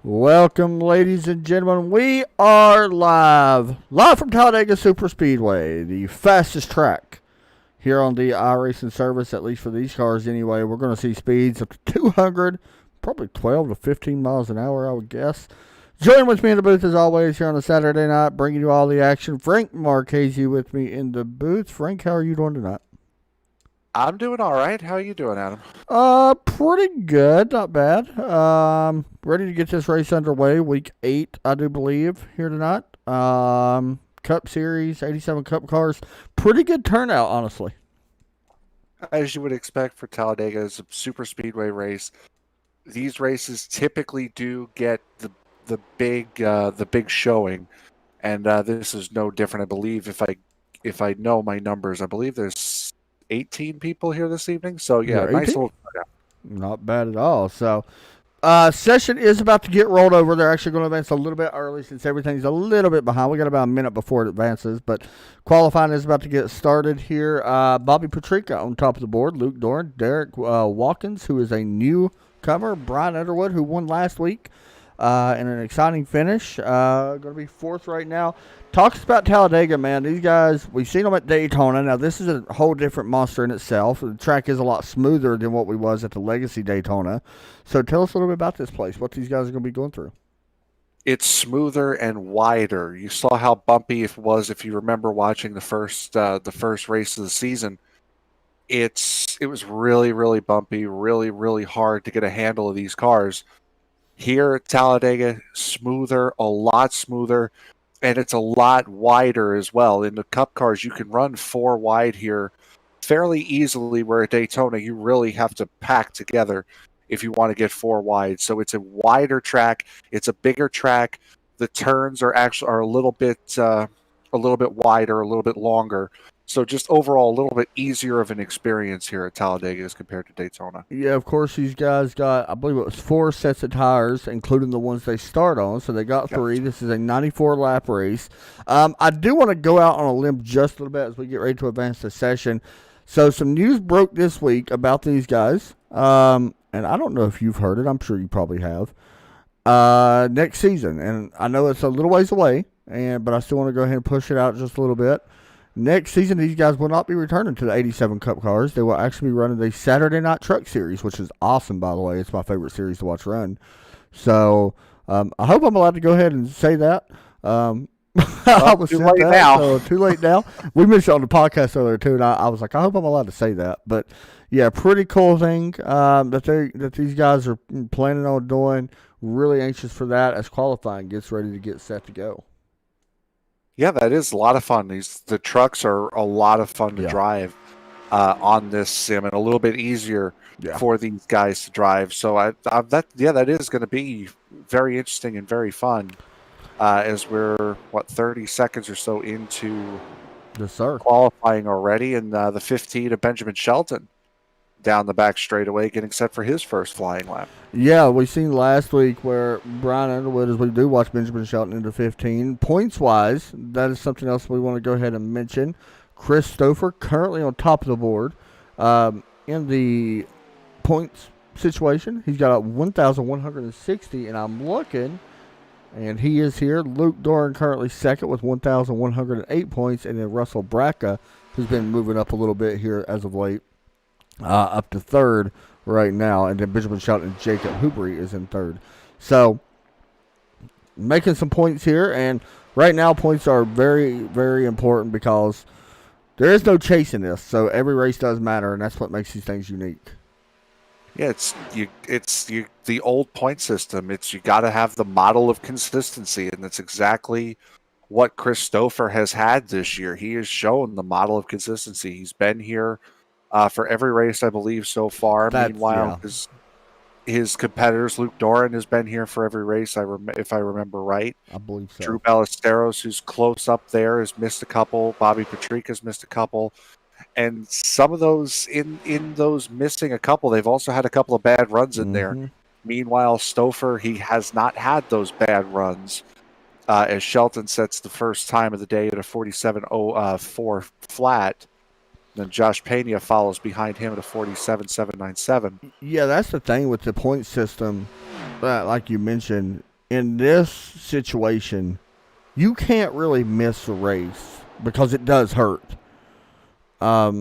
Welcome, ladies and gentlemen. We are live from Talladega Super Speedway, the fastest track here on the iRacing service, at least for these cars anyway. We're going to see speeds up to 200, probably 12 to 15 miles an hour, I would guess. Join with me in the booth as always here on a Saturday night, bringing you all the action. Frank Marchese with me in the booth. Frank, how are you doing tonight? I'm doing all right. How are you doing, Adam? Pretty good, not bad. Ready to get this race underway. Week 8, I do believe, here tonight. Cup Series, 87 Cup cars. Pretty good turnout, honestly. As you would expect for Talladega, it's a super speedway race. These races typically do get the big showing, and this is no different. I believe if I know my numbers, I believe there's 18 people here this evening. So yeah, nice little turnout. Not bad at all. So, session is about to get rolled over. They're actually going to advance a little bit early since everything's a little bit behind. We got about a minute before it advances, but qualifying is about to get started here. Bobby Patrica on top of the board, Luke Doran, Derek Watkins, who is a newcomer, Brian Underwood, who won last week in an exciting finish. Going to be fourth right now. Talks about Talladega, man. These guys, we've seen them at Daytona. Now, this is a whole different monster in itself. The track is a lot smoother than what we was at the Legacy Daytona. So tell us a little bit about this place, what these guys are going to be going through. It's smoother and wider. You saw how bumpy it was if you remember watching the first race of the season. It was really bumpy, really hard to get a handle of these cars. Here at Talladega, smoother, a lot smoother. And it's a lot wider as well. In the Cup cars, you can run 4 wide here fairly easily, where at Daytona, you really have to pack together if you want to get 4 wide. So it's a wider track. It's a bigger track. The turns are a little bit wider, a little bit longer. So just overall, a little bit easier of an experience here at Talladega as compared to Daytona. Yeah, of course, these guys got, I believe it was 4 sets of tires, including the ones they start on. So they got 3. This is a 94-lap race. I do want to go out on a limb just a little bit as we get ready to advance the session. So some news broke this week about these guys. And I don't know if you've heard it. I'm sure you probably have. Next season. And I know it's a little ways away, but I still want to go ahead and push it out just a little bit. Next season, these guys will not be returning to the 87 Cup cars. They will actually be running the Saturday Night Truck Series, which is awesome, by the way. It's my favorite series to watch run. So I hope I'm allowed to go ahead and say that. I was too late now. So too late now. We mentioned on the podcast earlier, too, and I was like, I hope I'm allowed to say that. But, yeah, pretty cool thing that these guys are planning on doing. Really anxious for that as qualifying gets ready to get set to go. Yeah, that is a lot of fun. The trucks are a lot of fun to drive on this sim, and a little bit easier for these guys to drive. So that is going to be very interesting and very fun. As we're 30 seconds or so into qualifying already, and the 15 of Benjamin Shelton down the back straightaway, getting set for his first flying lap. Yeah, we seen last week where Brian Underwood, as we do watch Benjamin Shelton into 15. Points-wise, that is something else we want to go ahead and mention. Chris Stouffer currently on top of the board in the points situation. He's got 1,160, and I'm looking, and he is here. Luke Doran currently second with 1,108 points, and then Russell Bracca has been moving up a little bit here as of late. Up to third right now, and then Benjamin Shelton and Jacob Hubry is in third. So, making some points here, and right now points are very, very important because there is no chasing this, so every race does matter, and that's what makes these things unique. Yeah, it's the old point system. You got to have the model of consistency, and that's exactly what Chris Stouffer has had this year. He has shown the model of consistency. He's been here for every race, I believe, so far. Meanwhile, his competitors, Luke Doran, has been here for every race, if I remember right. I believe so. Drew Ballesteros, who's close up there, has missed a couple. Bobby Patrica's missed a couple. And some of those, in those missing a couple, they've also had a couple of bad runs in there. Meanwhile, Stouffer, he has not had those bad runs. As Shelton sets the first time of the day at a 47.04 flat. Then Josh Pena follows behind him at a 47.797. Yeah, that's the thing with the point system. Like you mentioned, in this situation, you can't really miss a race because it does hurt. Uh,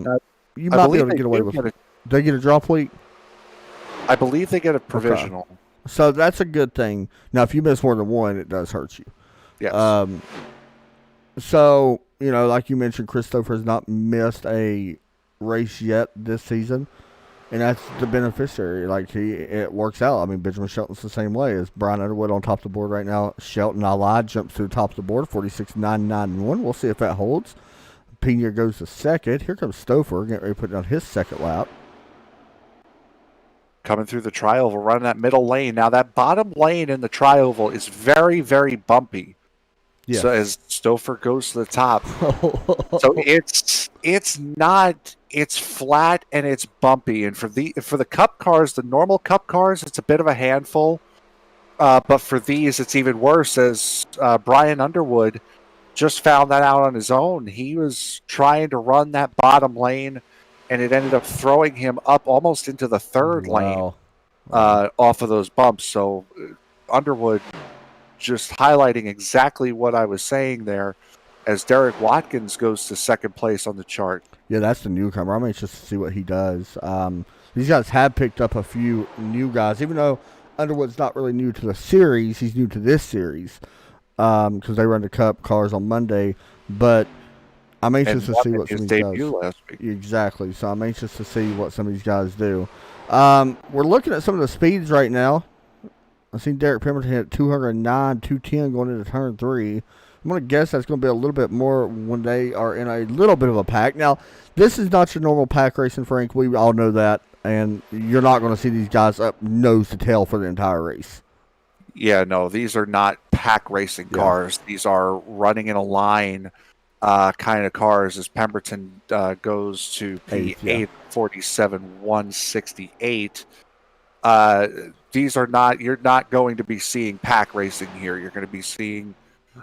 You I might be believe able to they get away do with get it. They get a drop week. I believe they get a Okay. provisional. So that's a good thing. Now, if you miss more than one, it does hurt you. Yes. So, like you mentioned, Christopher has not missed a race yet this season, and that's the beneficiary. Like, it works out. I mean, Benjamin Shelton's the same way. As Brian Underwood on top of the board right now. Shelton Allied jumps to the top of the board, 46.991. We'll see if that holds. Pena goes to second. Here comes Stouffer, getting ready to put down his second lap. Coming through the tri-oval, running that middle lane. Now, that bottom lane in the tri-oval is very, very bumpy. Yes. So as Stouffer goes to the top. So it's flat and it's bumpy. And for the cup cars, the normal cup cars, it's a bit of a handful. But for these, it's even worse, as Brian Underwood just found that out on his own. He was trying to run that bottom lane, and it ended up throwing him up almost into the third lane off of those bumps. So Underwood just highlighting exactly what I was saying there, as Derek Watkins goes to second place on the chart. Yeah, that's the newcomer. I'm anxious to see what he does. These guys have picked up a few new guys, even though Underwood's not really new to the series. He's new to this series because they run the Cup cars on Monday. But I'm anxious to see what some of these guys do. Last week. Exactly. So I'm anxious to see what some of these guys do. We're looking at some of the speeds right now. I've seen Derek Pemberton hit 209, 210 going into turn 3. I'm going to guess that's going to be a little bit more when they are in a little bit of a pack. Now, this is not your normal pack racing, Frank. We all know that. And you're not going to see these guys up nose to tail for the entire race. Yeah, no, these are not pack racing cars. These are running in a line kind of cars, as Pemberton goes to P8, 47, 168. These are not, you're not going to be seeing pack racing here. You're going to be seeing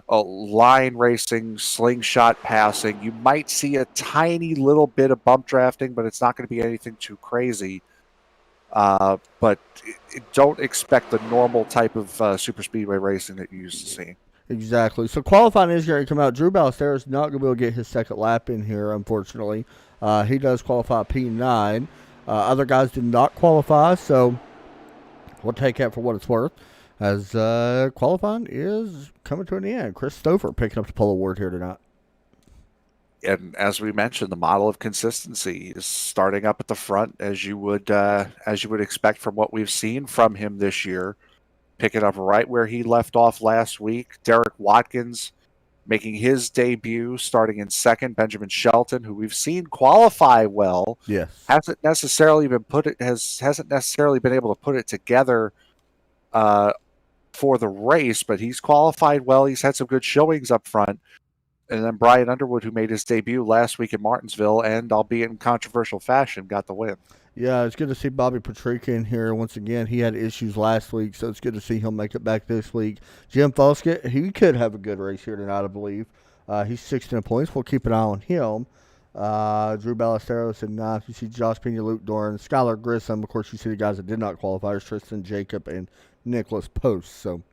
line racing, slingshot passing. You might see a tiny little bit of bump drafting, but it's not going to be anything too crazy. But don't expect the normal type of super speedway racing that you used to see. Exactly. So qualifying is going to come out. Drew Ballester is not going to be able to get his second lap in here, unfortunately. He does qualify P9. Other guys did not qualify, so we'll take that for what it's worth, as qualifying is coming to an end. Chris Stouffer picking up the pole award here tonight. And as we mentioned, the model of consistency is starting up at the front, as you would expect from what we've seen from him this year, picking up right where he left off last week. Derek Watkins making his debut, starting in second. Benjamin Shelton, who we've seen qualify well, hasn't necessarily been able to put it together for the race, but he's qualified well. He's had some good showings up front. And then Brian Underwood, who made his debut last week in Martinsville, and albeit in controversial fashion, got the win. Yeah, it's good to see Bobby Patrica in here once again. He had issues last week, so it's good to see him make it back this week. Jim Foskett, he could have a good race here tonight, I believe. He's 16 points. We'll keep an eye on him. Drew Ballesteros and 9th. You see Josh Pena, Luke Doran, Skylar Grissom. Of course, you see the guys that did not qualify, Tristan Jacob and Nicholas Post. So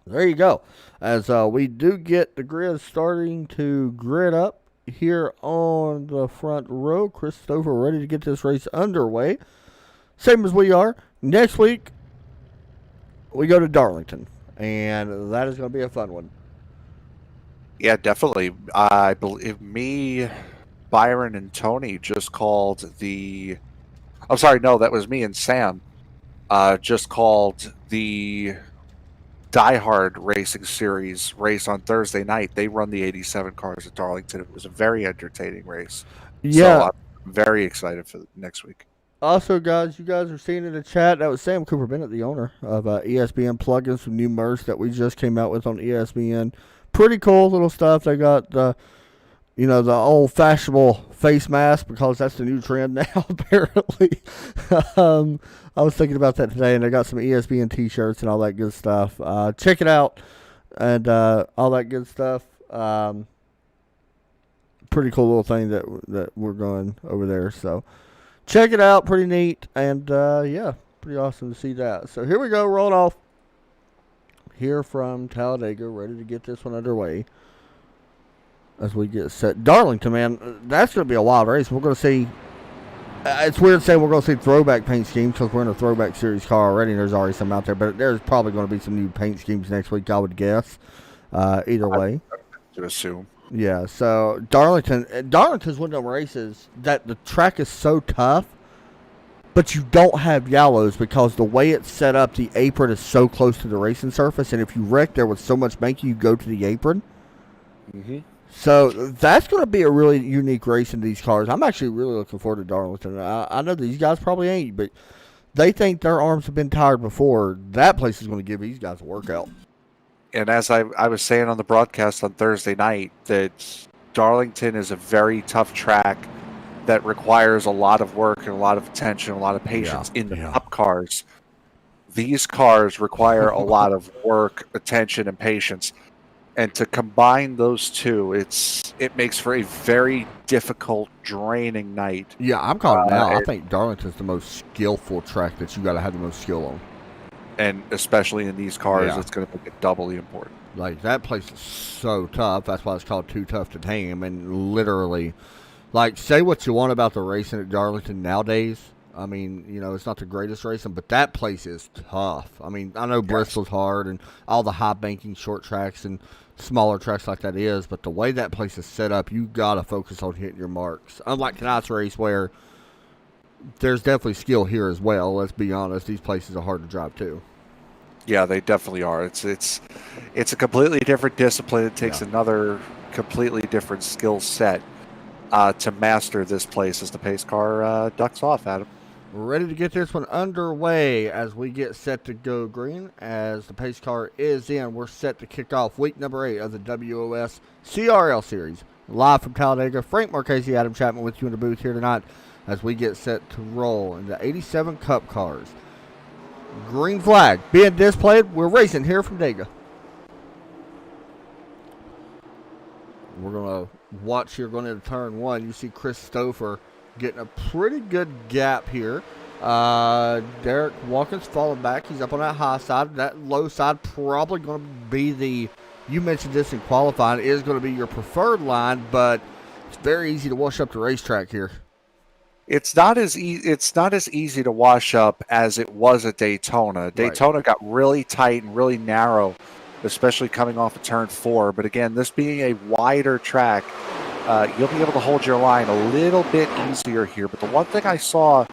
there you go. As we do get the grid starting to grid up here on the front row. Chris Stouffer ready to get this race underway. Same as we are. Next week, we go to Darlington, and that is going to be a fun one. Yeah, definitely. I believe me, Byron, and Tony just called the... I'm sorry, no, that was me and Sam. Just called the Die Hard Racing Series race on Thursday night. They run the 87 cars at Darlington. It was a very entertaining race. Yeah. So I'm very excited for next week. Also, guys, you guys are seeing in the chat, that was Sam Cooper Bennett, the owner of ESPN Plugins, some new merch that we just came out with on ESPN. Pretty cool little stuff. They got the old fashionable face mask, because that's the new trend now, apparently. I was thinking about that today, and they got some ESPN t-shirts and all that good stuff. Check it out, and all that good stuff. Pretty cool little thing that we're going over there. So check it out. Pretty neat, and yeah, pretty awesome to see that. So here we go, rolling off here from Talladega, ready to get this one underway as we get set. Darlington, man, that's going to be a wild race. We're going to see. It's weird saying we're going to see throwback paint schemes because we're in a throwback series car already. And there's already some out there, but there's probably going to be some new paint schemes next week, I would guess. Either way. To assume. Yeah, so Darlington's one of them races that the track is so tough, but you don't have yellows because the way it's set up, the apron is so close to the racing surface, and if you wreck there with so much banking, you go to the apron. Mm-hmm. So that's going to be a really unique race in these cars. I'm actually really looking forward to Darlington. I know these guys probably ain't, but they think their arms have been tired before. That place is going to give these guys a workout. And as I was saying on the broadcast on Thursday night, that Darlington is a very tough track that requires a lot of work and a lot of attention, a lot of patience in the Cup cars. These cars require a lot of work, attention, and patience. And to combine those two, it makes for a very difficult, draining night. Yeah, I'm calling it now. I think Darlington's the most skillful track that you got to have the most skill on. And especially in these cars, it's going to make it doubly important. Like, that place is so tough. That's why it's called Too Tough to Tame. And literally, like, say what you want about the racing at Darlington nowadays. I mean, you know, it's not the greatest racing, but that place is tough. I mean, I know Bristol's hard and all the high banking short tracks and smaller tracks like that is, but the way that place is set up, you got to focus on hitting your marks. Unlike tonight's race where there's definitely skill here as well. Let's be honest, these places are hard to drive too. Yeah, they definitely are. It's a completely different discipline. It takes another completely different skill set to master this place as the pace car ducks off, Adam. We're ready to get this one underway as we get set to go green. As the pace car is in, we're set to kick off week number 8 of the WOSCRL series. Live from Talladega, Frank Marchese, Adam Chapman with you in the booth here tonight as we get set to roll in the 87 Cup cars. Green flag being displayed. We're racing here from Dega. We're going to watch here going into turn 1. You see Chris Stouffer getting a pretty good gap here. Derek Watkins falling back. He's up on that high side. That low side probably going to be you mentioned this in qualifying, is going to be your preferred line, but it's very easy to wash up the racetrack here. It's not as easy to wash up as it was at Daytona. Daytona got really tight and really narrow, especially coming off of turn 4. But again, this being a wider track, you'll be able to hold your line a little bit easier here. But the one thing I saw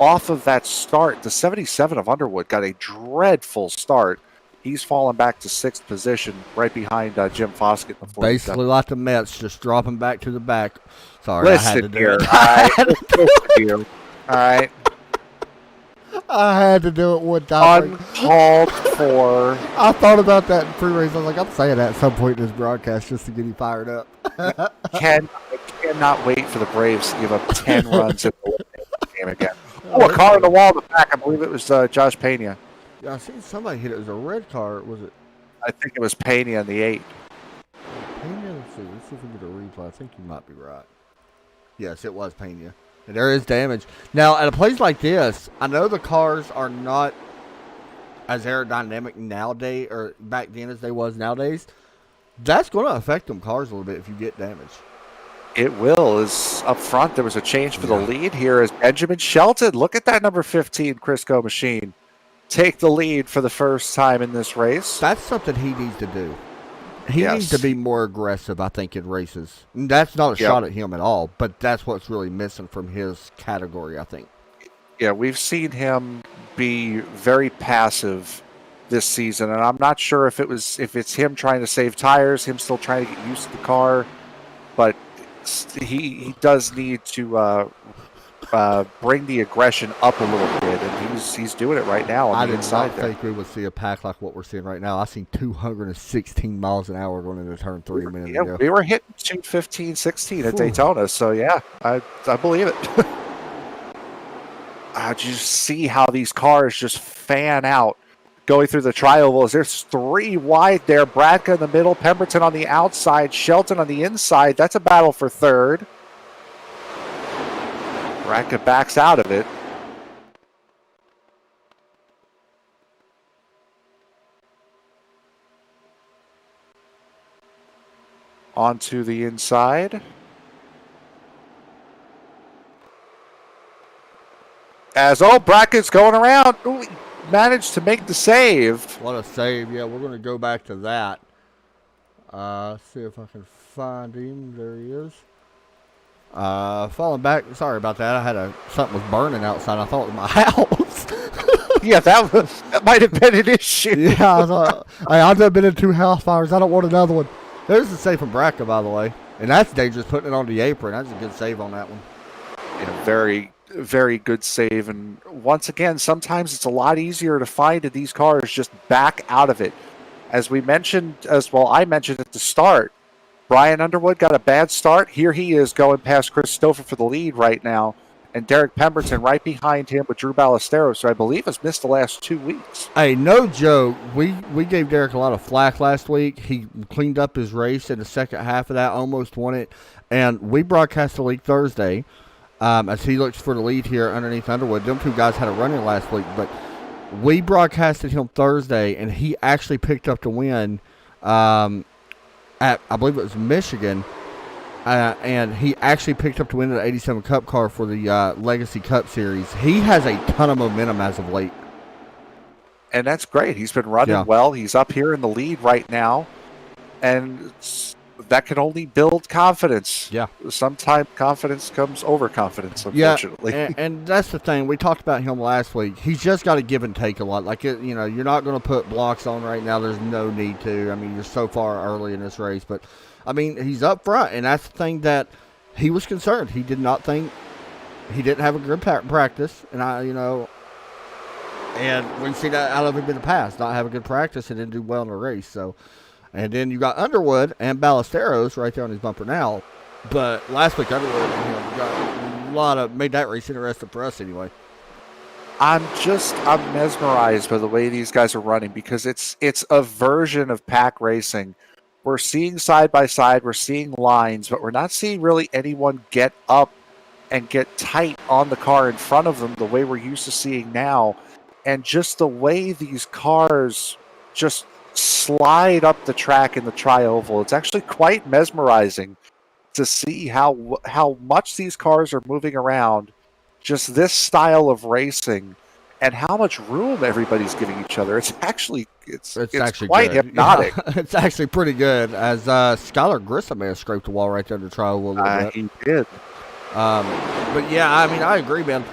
off of that start, the 77 of Underwood got a dreadful start. He's fallen back to 6th position, right behind Jim Foskett. Basically like the Mets, just dropping back to the back. Sorry, listen, I had to do here. it. All right. I had to do it one time. Uncalled for. I thought about that in pre-race. I was like, I'm saying that at some point in this broadcast just to get him fired up. I cannot wait for the Braves to give up 10 runs in the game again. Oh, a car in the wall in the back. I believe it was Josh Pena. Yeah, I seen somebody hit it. It was a red car. Was it? I think it was Pena in the 8. Pena? Let's see if we can get a replay. I think you might be right. Yes, it was Pena. And there is damage. Now, at a place like this, I know the cars are not as aerodynamic nowadays, or back then as they was nowadays. That's going to affect them cars a little bit if you get damage. It will. Is up front, there was a change for the lead here as Benjamin Shelton. Look at that number 15 Crisco machine take the lead for the first time in this race. That's something he needs to do. He needs to be more aggressive, I think, in races. That's not a shot at him at all, but that's what's really missing from his category, I think. Yeah, we've seen him be very passive this season, and I'm not sure if it's him trying to save tires, him still trying to get used to the car, but he does need to bring the aggression up a little bit, and he's doing it right now on the inside there. I did not think we would see a pack like what we're seeing right now. I seen 216 miles an hour going into turn 3 a minute ago. We were hitting 215, 16 at Daytona, so yeah, I believe it. Just see how these cars just fan out going through the tri-ovals. There's 3 wide there. Bradka in the middle, Pemberton on the outside, Shelton on the inside. That's a battle for third. Bradka backs out of it. – onto the inside. As Brackett's going around. Ooh, he managed to make the save. What a save. Yeah, we're going to go back to that. See if I can find him. There he is. Falling back. Sorry about that. I had something was burning outside. I thought it was my house. Yeah, that might have been an issue. Yeah, I thought, hey, I've never been in 2 house fires. I don't want another one. There's the save from Bracca, by the way. And that's dangerous, putting it on the apron. That's a good save on that one. Yeah, very, very good save. And once again, sometimes it's a lot easier to find in these cars. Just back out of it. As we mentioned, I mentioned at the start, Brian Underwood got a bad start. Here he is going past Chris Stouffer for the lead right now. And Derek Pemberton right behind him with Drew Ballesteros, who I believe has missed the last 2 weeks. Hey, no joke. We gave Derek a lot of flack last week. He cleaned up his race in the second half of that, almost won it. And we broadcast the league Thursday as he looks for the lead here underneath Underwood. Them 2 guys had a run-in last week, but we broadcasted him Thursday, and he actually picked up the win at, I believe it was Michigan. And he actually picked up the win of the 87 Cup car for the Legacy Cup Series. He has a ton of momentum as of late. And that's great. He's been running well. He's up here in the lead right now. And that can only build confidence. Yeah. Sometimes confidence comes overconfidence, unfortunately. Yeah, and that's the thing. We talked about him last week. He's just got to give and take a lot. Like, you're not going to put blocks on right now. There's no need to. I mean, you're so far early in this race. But, I mean, he's up front, and that's the thing that he was concerned. He did not think he didn't have a good practice, and and we've seen that out of him in the past, not have a good practice and then do well in the race. So, and then you got Underwood and Ballesteros right there on his bumper now. But last week Underwood got made that race interesting for us anyway. I'm mesmerized by the way these guys are running because it's a version of pack racing. We're seeing side by side, we're seeing lines, but we're not seeing really anyone get up and get tight on the car in front of them the way we're used to seeing now. And just the way these cars just slide up the track in the tri-oval, it's actually quite mesmerizing to see how much these cars are moving around, just this style of racing, and how much room everybody's giving each other. It's actually quite good. hypnotic. Yeah, it's actually pretty good. As Skylar Grissom may have scraped the wall right there in the tri-oval a little bit. He did. But yeah, I mean, I agree, man.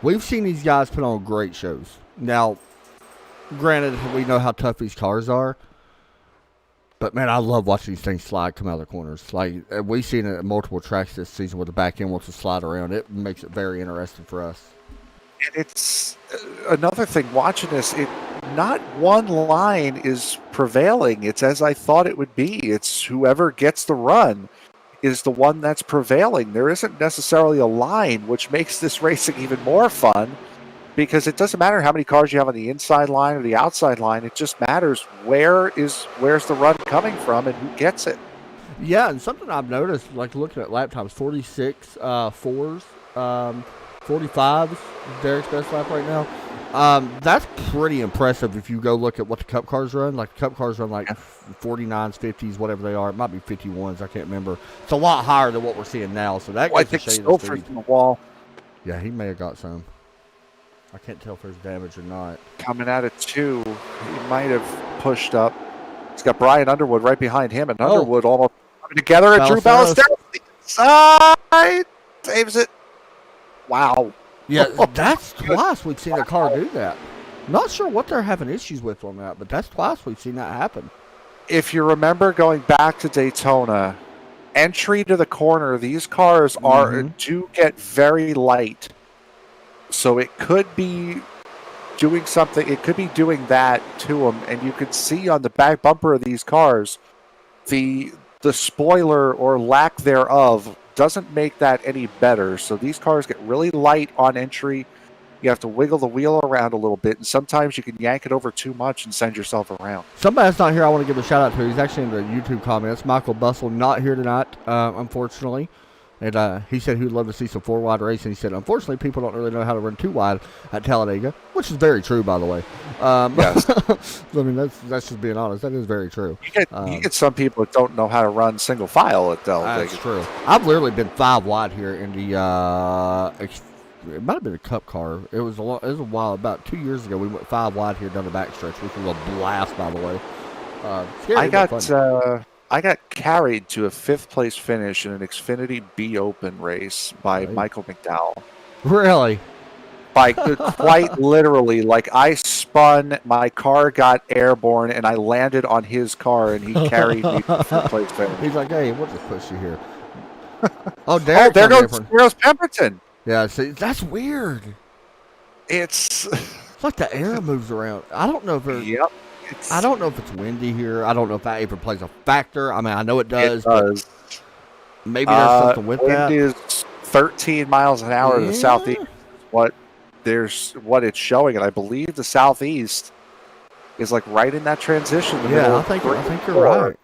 We've seen these guys put on great shows. Now, granted, we know how tough these cars are. But, man, I love watching these things slide, come out of the corners. Like, we've seen it at multiple tracks this season where the back end wants to slide around. It makes it very interesting for us. And it's another thing, watching this, not one line is prevailing. It's as I thought it would be. It's whoever gets the run is the one that's prevailing. There isn't necessarily a line, which makes this racing even more fun. Because it doesn't matter how many cars you have on the inside line or the outside line. It just matters where's the run coming from and who gets it. Yeah, and something I've noticed, like looking at lap times, 46 4s, 45s, Derek's best lap right now. That's pretty impressive if you go look at what the Cup cars run. Like, the Cup cars run like 49s, 50s, whatever they are. It might be 51s. I can't remember. It's a lot higher than what we're seeing now. So that I think Stouffer's in the wall. Yeah, he may have got some. I can't tell if there's damage or not. Coming at it too, he might have pushed up. He's got Brian Underwood right behind him, and Underwood almost coming together at Drew Ballesteros. Side saves it. Wow. Yeah, that's twice we've seen a car do that. Not sure what they're having issues with on that, but that's twice we've seen that happen. If you remember going back to Daytona, entry to the corner, these cars do get very light. So it could be doing something. It could be doing that to them, and you could see on the back bumper of these cars, the spoiler or lack thereof doesn't make that any better. So these cars get really light on entry. You have to wiggle the wheel around a little bit, and sometimes you can yank it over too much and send yourself around. Somebody that's not here, I want to give a shout out to. He's actually in the YouTube comments. Michael Bustle, not here tonight, unfortunately. And he said he would love to see some 4-wide racing. He said, unfortunately, people don't really know how to run 2-wide at Talladega, which is very true, by the way. Yes. I mean, that's just being honest. That is very true. You get some people that don't know how to run single file at Talladega. That's true. I've literally been 5 wide here in the. It might have been a cup car. It was a while. About 2 years ago, we went 5 wide here down the backstretch, which was a blast, by the way. Scary, I got carried to a 5th place finish in an Xfinity B Open race by Michael McDowell. Really? Like, quite literally, like I spun, my car got airborne, and I landed on his car, and he carried me to the 5th place finish. He's like, hey, we'll just push you here. Derek, there goes Pemberton. Yeah, see, that's weird. It's like the air moves around. I don't know if Yep. I don't know if it's windy here. I don't know if that even plays a factor. I mean, I know it does. It does. But maybe there's something with that. Wind is 13 miles an hour to the southeast. What it's showing, and I believe the southeast is like right in that transition. I think you're right.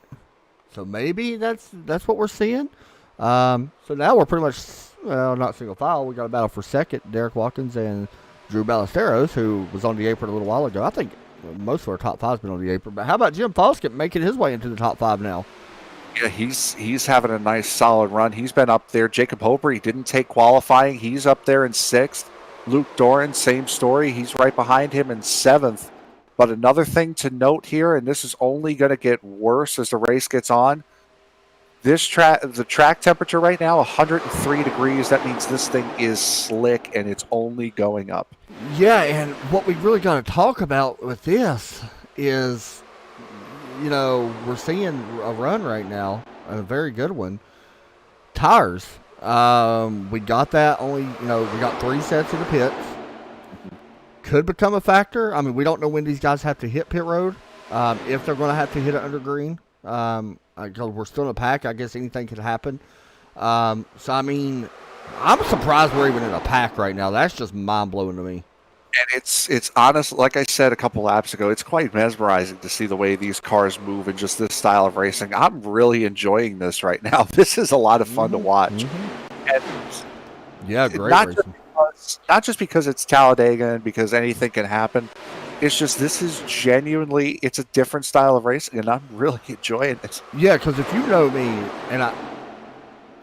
So maybe that's what we're seeing. So now we're pretty much not single file. We got a battle for second. Derek Watkins and Drew Ballesteros, who was on the apron a little while ago. I think most of our top 5's been on the apron. But how about Jim Foskett making his way into the top 5 now? Yeah, he's having a nice solid run. He's been up there. Jacob Hoper, he didn't take qualifying. He's up there in 6th. Luke Doran, same story. He's right behind him in 7th. But another thing to note here, and this is only going to get worse as the race gets on, the track temperature right now, 103 degrees. That means this thing is slick, and it's only going up. Yeah, and what we really got to talk about with this is, we're seeing a run right now, a very good one. Tires. We got that only, we got 3 sets in the pits. Could become a factor. I mean, we don't know when these guys have to hit pit road, if they're going to have to hit it under green. Because we're still in a pack, I guess anything could happen. So, I mean, I'm surprised we're even in a pack right now. That's just mind-blowing to me. And it's honest, like I said a couple laps ago, it's quite mesmerizing to see the way these cars move in just this style of racing. I'm really enjoying this right now. This is a lot of fun to watch. Mm-hmm. And yeah, great racing. Not just because it's Talladega and because anything can happen. It's just this is genuinely, it's a different style of racing, and I'm really enjoying it. Yeah, because if you know me, and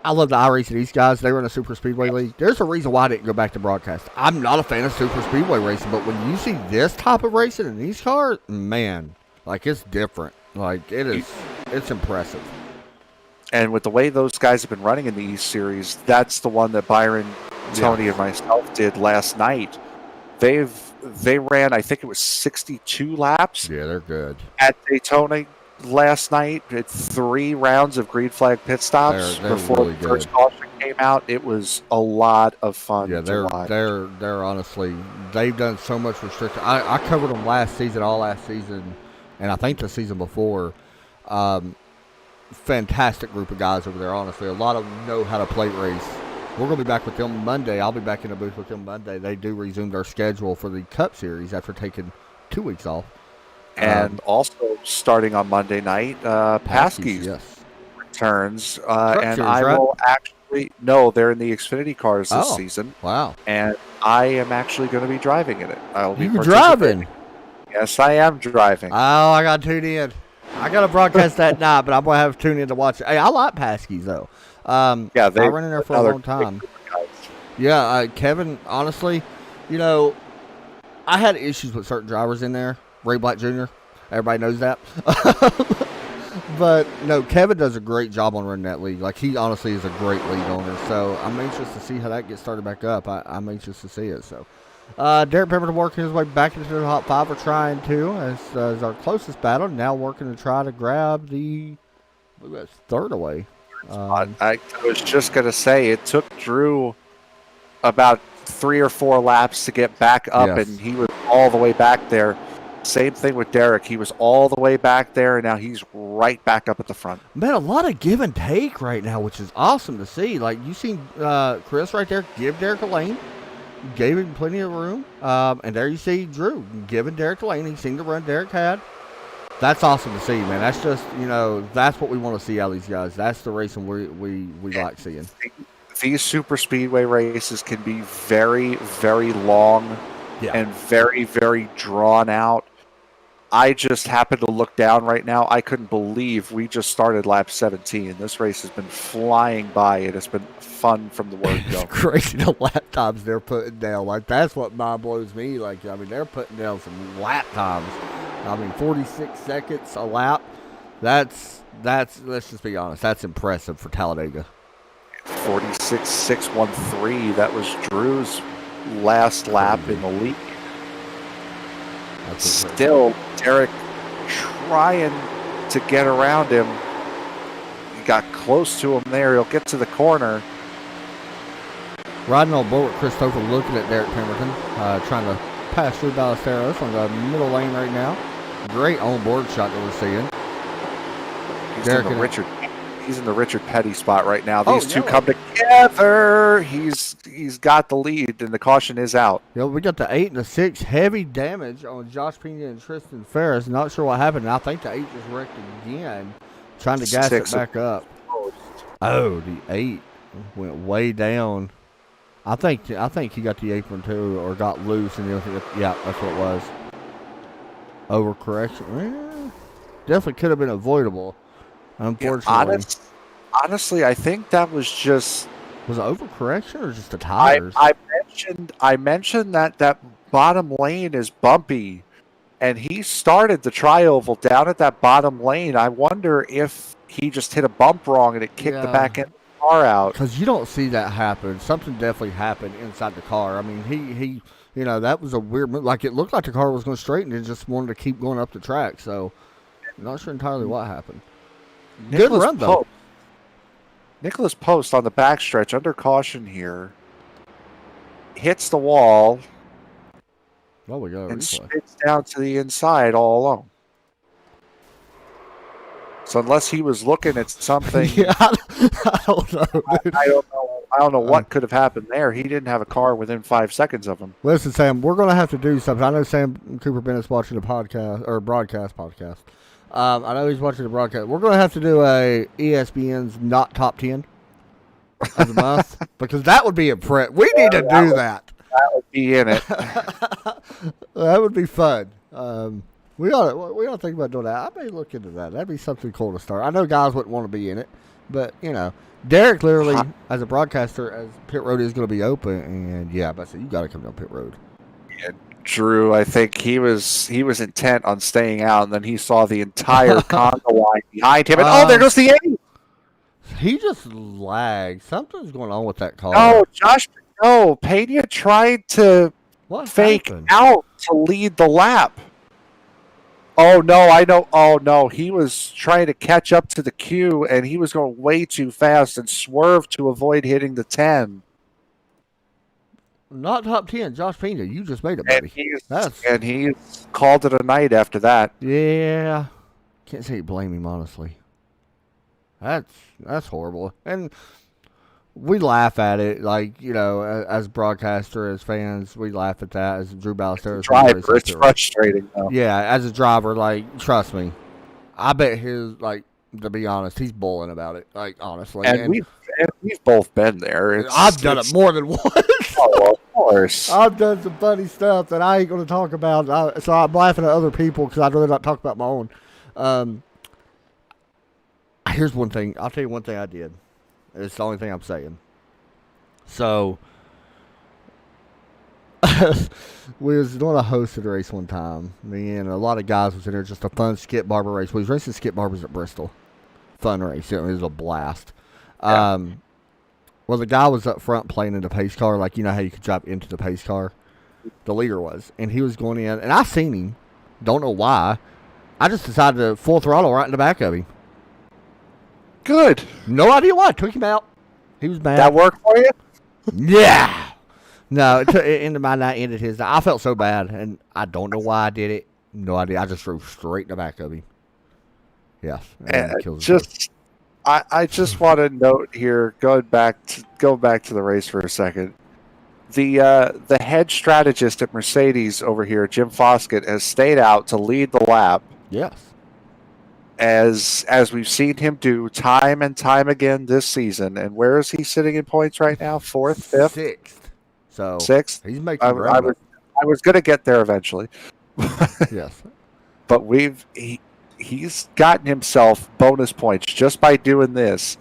I love the iRacing East guys. They were in a super speedway league. There's a reason why I didn't go back to broadcast. I'm not a fan of super speedway racing, but when you see this type of racing in these cars, man, like it's different. Like it's impressive. And with the way those guys have been running in the East Series, that's the one that Byron, Tony, and myself did last night. They ran, I think it was 62 laps. Yeah, they're good. At Daytona last night, did 3 rounds of green flag pit stops before really the first caution came out. It was a lot of fun. Yeah, to watch. they're honestly, they've done so much restriction. I covered them all last season, and I think the season before. Fantastic group of guys over there. Honestly, a lot of them know how to plate race. We're going to be back with them Monday. I'll be back in the booth with them Monday. They do resume their schedule for the Cup Series after taking 2 weeks off. And also starting on Monday night, Paskey's returns. And series, I will actually, no, they're in the Xfinity cars this Oh, season. wow. And I am actually going to be driving in it. I'll be You driving? Yes, I am driving. Oh, I got to tune in. I got to broadcast that night, but I'm going to have to tune in to watch it. Hey, I like Paskey's, though. Yeah, I've run in there for a long time. Yeah, Kevin, honestly, I had issues with certain drivers in there. Ray Black Jr., everybody knows that. But, no, Kevin does a great job on running that league. Like, he honestly is a great lead owner. So, I'm anxious to see how that gets started back up. I'm anxious to see it. So, Derek Pemberton working his way back into the top 5. We're trying to, as our closest battle. Now working to try to grab the third away. I was just going to say, it took Drew about 3 or 4 laps to get back up, and he was all the way back there. Same thing with Derek. He was all the way back there, and now he's right back up at the front. Man, a lot of give and take right now, which is awesome to see. Like, you seen Chris right there give Derek a lane, gave him plenty of room, and there you see Drew giving Derek a lane. He seen the run Derek had. That's awesome to see, man. That's just, that's what we want to see out of these guys. That's the racing we like seeing. These super speedway races can be very, very long, and very, very drawn out. I just happened to look down right now. I couldn't believe we just started lap 17. This race has been flying by. It has been fun from the word go. It's crazy the lap times they're putting down. Like, that's what mind blows me. Like, I mean, they're putting down some lap times. I mean, 46 seconds a lap. That's let's just be honest, that's impressive for Talladega. 46.613. That was Drew's last lap in the league. Still, Derek trying to get around him. He got close to him there. He'll get to the corner. Riding on board with Christopher, looking at Derek Pemberton, trying to pass through Ballesteros on the middle lane right now. Great on-board shot that we're seeing. He's in the Richard Petty spot right now. These two come together. He's got the lead, and the caution is out. Yeah, we got the 8 and the 6. Heavy damage on Josh Pena and Tristan Ferris. Not sure what happened. I think the 8 just wrecked again, trying to gas it back up. Oh, the 8 went way down. I think he got the apron too, or got loose, and yeah, that's what it was. Overcorrection. Well, definitely could have been avoidable. Unfortunately. Yeah, honestly, I think that was just... Was it overcorrection or just the tires? I mentioned that bottom lane is bumpy, and he started the tri-oval down at that bottom lane. I wonder if he just hit a bump wrong and it kicked the back end of the car out. Because you don't see that happen. Something definitely happened inside the car. I mean, he that was a weird move. Like, it looked like the car was going straight and it just wanted to keep going up the track. So, I'm not sure entirely what happened. Good run, though. Nicholas Post on the backstretch under caution here. Hits the wall. Oh, we go. And spits down to the inside all alone. So unless he was looking at something, I don't know. I don't know what could have happened there. He didn't have a car within 5 seconds of him. Listen, Sam, we're going to have to do something. I know Sam Cooper Bennett's watching the podcast or broadcast. I know he's watching the broadcast. We're going to have to do a ESPN's not top 10 of the month because that would be a we need to do that. That would be in it. That would be fun. We ought to think about doing that. I may look into that. That'd be something cool to start. I know guys wouldn't want to be in it, but Derek literally, as a broadcaster, as pit road is going to be open, and but you got to come down pit road. Yeah, Drew, I think he was intent on staying out, and then he saw the entire conga line behind him, and there goes the 8. He just lagged. Something's going on with that car. Pena tried to fake out to lead the lap. Oh, no, I know. Oh, no, he was trying to catch up to the queue, and he was going way too fast and swerved to avoid hitting the 10. Not top 10, Josh Pena. You just made it, buddy. And he called it a night after that. Yeah. Can't say you blame him, honestly. That's horrible. And we laugh at it, like, as broadcaster, as fans, we laugh at that. As Drew Ballesteros, driver, it's frustrating, though. Yeah, as a driver, like, trust me, I bet to be honest, he's bulling about it, like, honestly. And we've both been there. I've done it more than once. Oh, of course. I've done some funny stuff that I ain't going to talk about, so I'm laughing at other people because I'd rather not talk about my own. Here's one thing. I'll tell you one thing I did. It's the only thing I'm saying. So, we was doing a hosted race one time. Me and a lot of guys was in there, just a fun skip barber race. We was racing skip barbers at Bristol. Fun race. It was a blast. Yeah. Well, the guy was up front playing in the pace car, like how you could drive into the pace car. The leader was. And he was going in, and I seen him. Don't know why. I just decided to full throttle right in the back of him. Good. No idea why. Took him out. He was mad. That worked for you? Yeah. No, it ended my night, ended his night. I felt so bad, and I don't know why I did it. No idea. I just drove straight in the back of him. Yes. I just want to note here, go back to the race for a second. The head strategist at Mercedes over here, Jim Foskett, has stayed out to lead the lap. Yes. As we've seen him do time and time again this season. And where is he sitting in points right now? 4th, 5th? 6th. So 6th? He's making ground. I was going to get there eventually. Yes. But he's gotten himself bonus points just by doing this,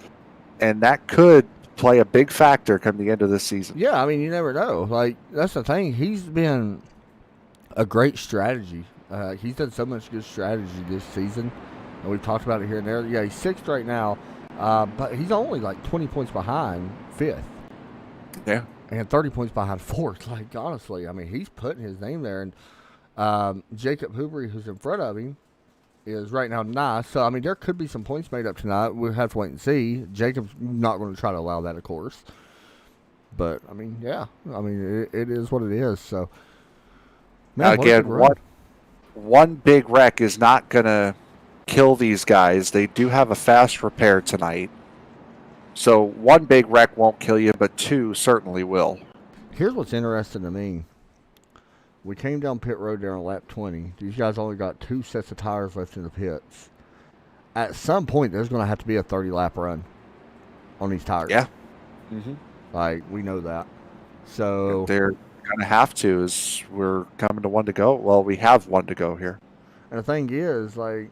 and that could play a big factor come the end of this season. Yeah, I mean, you never know. Like, that's the thing. He's been a great strategy. He's done so much good strategy this season, and we've talked about it here and there. Yeah, he's 6th right now, but he's only like 20 points behind 5th. Yeah. And 30 points behind 4th. Like, honestly, I mean, he's putting his name there. And Jacob Hoovery, who's in front of him, is right now 9th. So, I mean, there could be some points made up tonight. We'll have to wait and see. Jacob's not going to try to allow that, of course. But, I mean, yeah. I mean, it is what it is. So, man, again, one big wreck is not going to kill these guys. They do have a fast repair tonight. So one big wreck won't kill you, but 2 certainly will. Here's what's interesting to me. We came down pit road there on lap 20. These guys only got 2 sets of tires left in the pits. At some point, there's going to have to be a 30-lap run on these tires. Yeah. Mm-hmm. Like, we know that. So they're going to have to, as we're coming to 1 to go. Well, we have 1 to go here. And the thing is, like,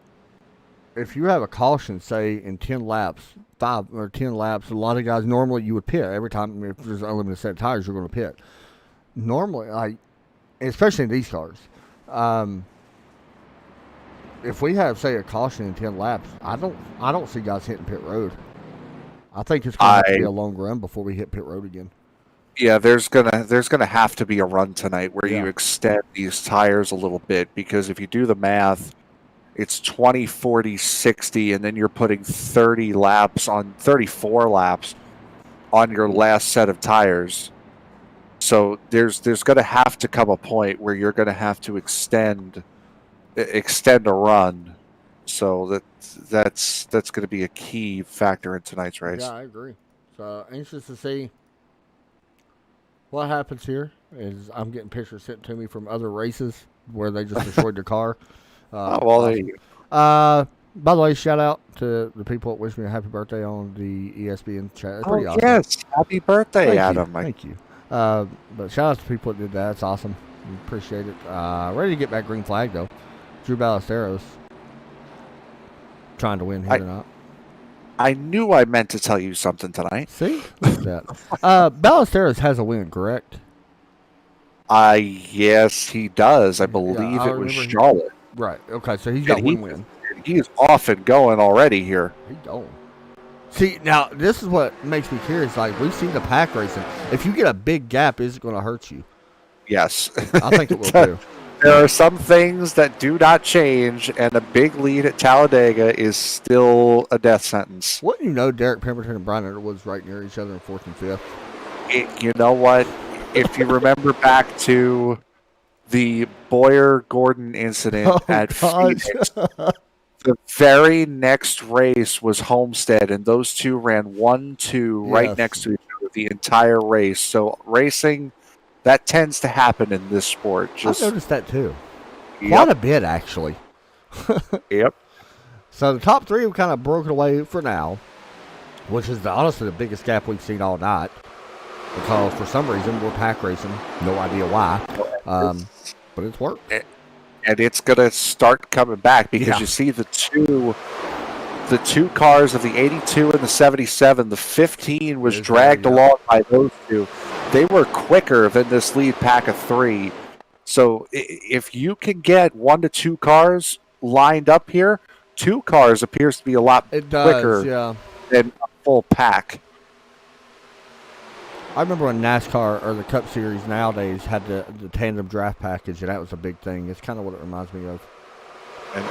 if you have a caution, say, in 10 laps, 5 or 10 laps, a lot of guys, normally you would pit. Every time, if there's an unlimited set of tires, you're going to pit. Normally, like, especially in these cars, if we have, say, a caution in 10 laps, I don't see guys hitting pit road. I think it's going to be a long run before we hit pit road again. Yeah, there's gonna have to be a run tonight where you extend these tires a little bit, because if you do the math, it's 20, 40, 60, and then you're putting 34 laps on your last set of tires. So there's going to have to come a point where you're going to have to extend a run. So that's going to be a key factor in tonight's race. Yeah, I agree. So anxious to see what happens here. Is I'm getting pictures sent to me from other races where they just destroyed their car. There you go. By the way, shout out to the people that wish me a happy birthday on the ESPN chat. It's pretty awesome. Yes, happy birthday, Adam. Thank you. But shout out to people that did that. It's awesome. We appreciate it. Ready to get back green flag, though. Drew Ballesteros trying to win here tonight. I knew I meant to tell you something tonight. See? Look at that. Ballesteros has a win, correct? Yes, he does. I believe it was Charlotte. Right. Okay, so he's got one win. He's off and going already here. He's going. See, now, this is what makes me curious. Like, we've seen the pack racing. If you get a big gap, is it going to hurt you? Yes. I think it will, too. There are some things that do not change, and a big lead at Talladega is still a death sentence. Wouldn't you know Derek Pemberton and Brian Underwood's right near each other in 4th and 5th? You know what? If you remember back to the Boyer-Gordon incident at Phoenix, the very next race was Homestead, and those two ran 1-2 right next to each other the entire race. So racing, that tends to happen in this sport. I've noticed that too. Quite a bit, actually. Yep. So the top 3 have kind of broken away for now, which is honestly the biggest gap we've seen all night. Because for some reason we're pack racing. No idea why. But it's worked. And it's going to start coming back, because you see the two cars of the 82 and the 77, the 15 was dragged along by those two. They were quicker than this lead pack of 3. So if you can get 1 to 2 cars lined up here, 2 cars appears to be a lot quicker than a full pack. I remember when NASCAR or the Cup Series nowadays had the tandem draft package, and that was a big thing. It's kind of what it reminds me of. And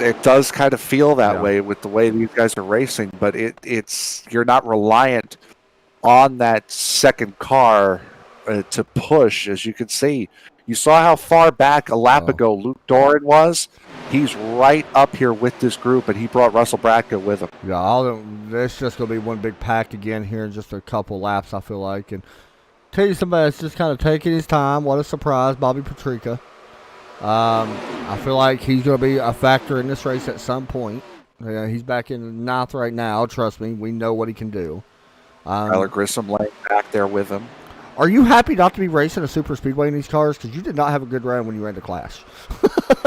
it does kind of feel that way with the way these guys are racing, but it's you're not reliant on that second car to push. As you can see, you saw how far back a lap ago Luke Doran was. He's right up here with this group, and he brought Russell Bratko with him. Yeah, it's just going to be one big pack again here in just a couple laps, I feel like. And tell you somebody that's just kind of taking his time. What a surprise, Bobby Petricka. I feel like he's going to be a factor in this race at some point. He's back in 9th right now. Trust me, we know what he can do. Tyler Grissom laying back there with him. Are you happy not to be racing a super speedway in these cars? Because you did not have a good run when you were in the Clash.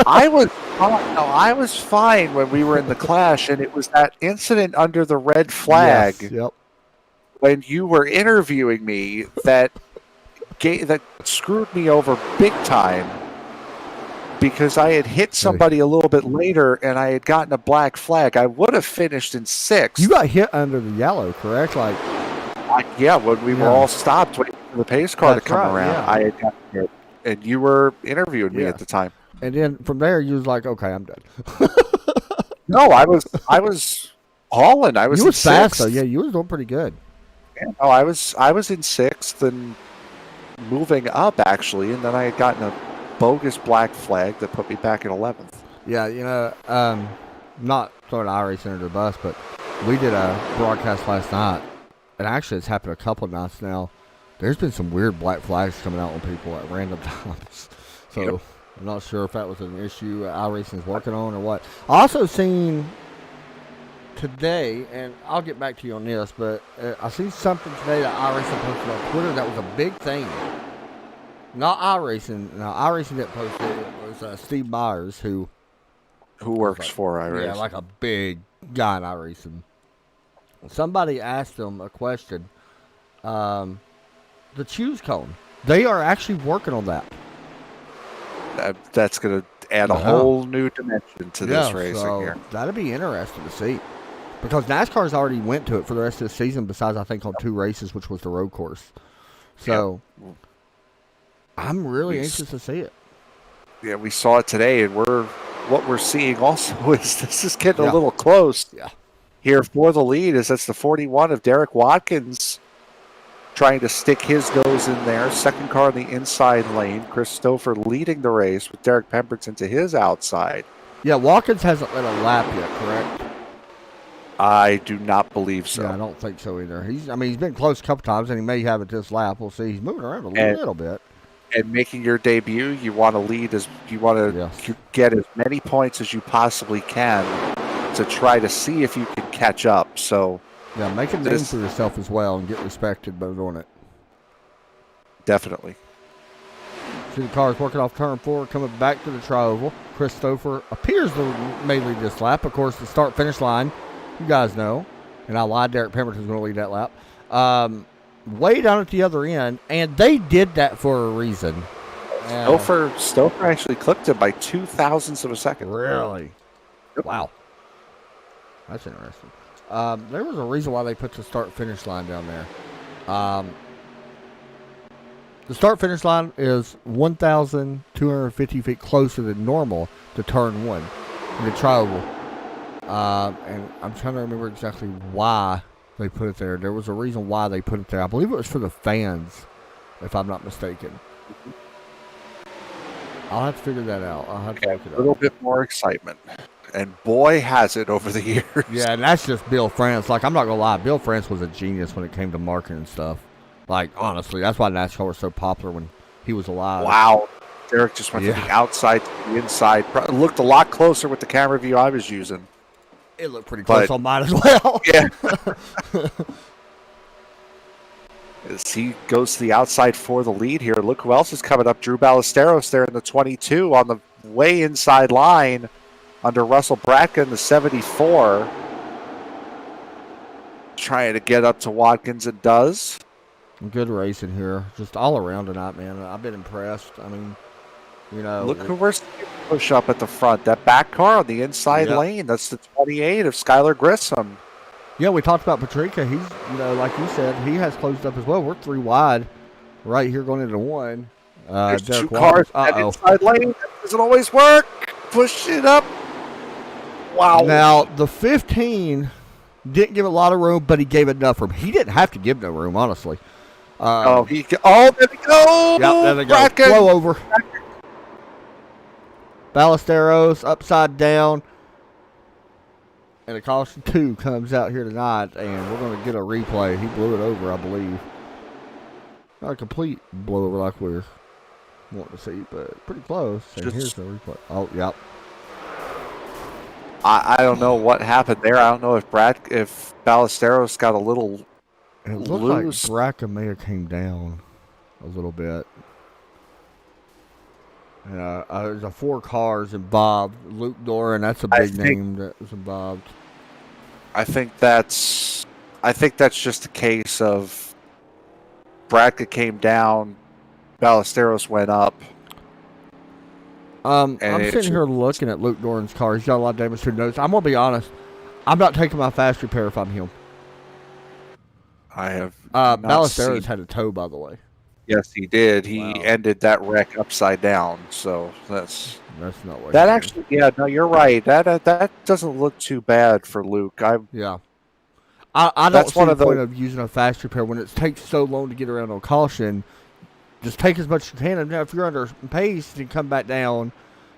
I was fine when we were in the Clash, and it was that incident under the red flag Yes, yep. when you were interviewing me that screwed me over big time because I had hit somebody a little bit later and I had gotten a black flag. I would have finished in 6th. You got hit under the yellow, correct? Yeah, when we were all stopped waiting for the pace car to come around. Yeah. I had gotten hit, and you were interviewing me at the time. And then from there, you was like, "Okay, I'm done." No, I was hauling. I was. You was fast 6th. though. Yeah, you was doing pretty good. Yeah, no, I was in 6th and moving up actually, and then I had gotten a bogus black flag that put me back in 11th. Yeah, not throwing iRacing under the bus, but we did a broadcast last night, and actually it's happened a couple of nights now. There's been some weird black flags coming out on people at random times. So I'm not sure if that was an issue iRacing is working on or what. I also seen today, and I'll get back to you on this, but I see something today that iRacing posted on Twitter that was a big thing. Not iRacing. No, iRacing didn't post it. It was Steve Myers who works for iRacing. Yeah, like a big guy in iRacing. Somebody asked him a question. The choose cone. They are actually working on that. That's going to add a whole new dimension to this racing here. That'd be interesting to see. Because NASCAR's already went to it for the rest of the season, besides I think on 2 races, which was the road course. So I'm really anxious to see it. Yeah, we saw it today, and what we're seeing also is this is getting a little close. Yeah. Here for the lead is that's the 41 of Derek Watkins trying to stick his nose in there. Second car in the inside lane. Chris Stouffer leading the race with Derek Pemberton to his outside. Yeah, Watkins hasn't led a lap yet, correct? I do not believe so. Yeah, I don't think so either. He's been close a couple times, and he may have it this lap. We'll see. He's moving around a little bit. And making your debut, you want to lead get as many points as you possibly can to try to see if you can catch up. So yeah, make a name for yourself as well and get respected by doing it. Definitely. See the cars working off turn 4, coming back to the tri-oval. Chris Stouffer appears to may lead this lap. Of course, the start-finish line, you guys know. And I lied, Derek Pemberton's going to lead that lap. Way down at the other end, and they did that for a reason. Stouffer actually clipped him by 0.02 of a second. Really? Yep. Wow. That's interesting. There was a reason why they put the start-finish line down there. The start-finish line is 1,250 feet closer than normal to turn 1 in the tri-oval. And I'm trying to remember exactly why they put it there. There was a reason why they put it there. I believe it was for the fans, if I'm not mistaken. I'll have to figure that out. I'll have to look it up. A little bit more excitement. And boy, has it over the years. Yeah, and that's just Bill France. Like, I'm not going to lie. Bill France was a genius when it came to marketing and stuff. Like, honestly, that's why NASCAR was so popular when he was alive. Wow. Derek just went from the outside to the inside. It looked a lot closer with the camera view I was using. It looked pretty close on mine as well. Yeah. As he goes to the outside for the lead here. Look who else is coming up. Drew Ballesteros there in the 22 on the way inside line under Russell Bracken, the 74. Trying to get up to Watkins and does. Good racing here. Just all around tonight, man. I've been impressed. I mean, look who we're seeing push up at the front. That back car on the inside lane. That's the 28 of Skylar Grissom. Yeah, we talked about Patrica. He's, like you said, he has closed up as well. We're 3 wide right here going into 1. There's Derek 2 cars at inside lane. That doesn't always work. Push it up. Wow. Now, the 15 didn't give a lot of room, but he gave enough room. He didn't have to give no room, honestly. There we go. Yep, there they go. Bracken. Flow over. Ballesteros upside down. And a caution 2 comes out here tonight, and we're going to get a replay. He blew it over, I believe. Not a complete blowover like we're wanting to see, but pretty close. And here's the replay. Oh, yep. I don't know what happened there. I don't know if Ballesteros got a little It looked loose. like Bracken may have came down. a little bit. There's 4 cars involved. Luke Doran, that's a big name that was involved. I think that's just a case of bracket came down, Ballesteros went up. I'm sitting here looking at Luke Doran's car. He's got a lot of damage to the nose. I'm gonna be honest. I'm not taking my fast repair if I'm him. I have Ballesteros had a toe, by the way. Yes, he did. He ended that wreck upside down. So that's not what that actually. Yeah, no, you're right. That doesn't look too bad for Luke. I don't see the point of using a fast repair when it takes so long to get around on caution. Just take as much as you can. And if you're under pace, you come back down,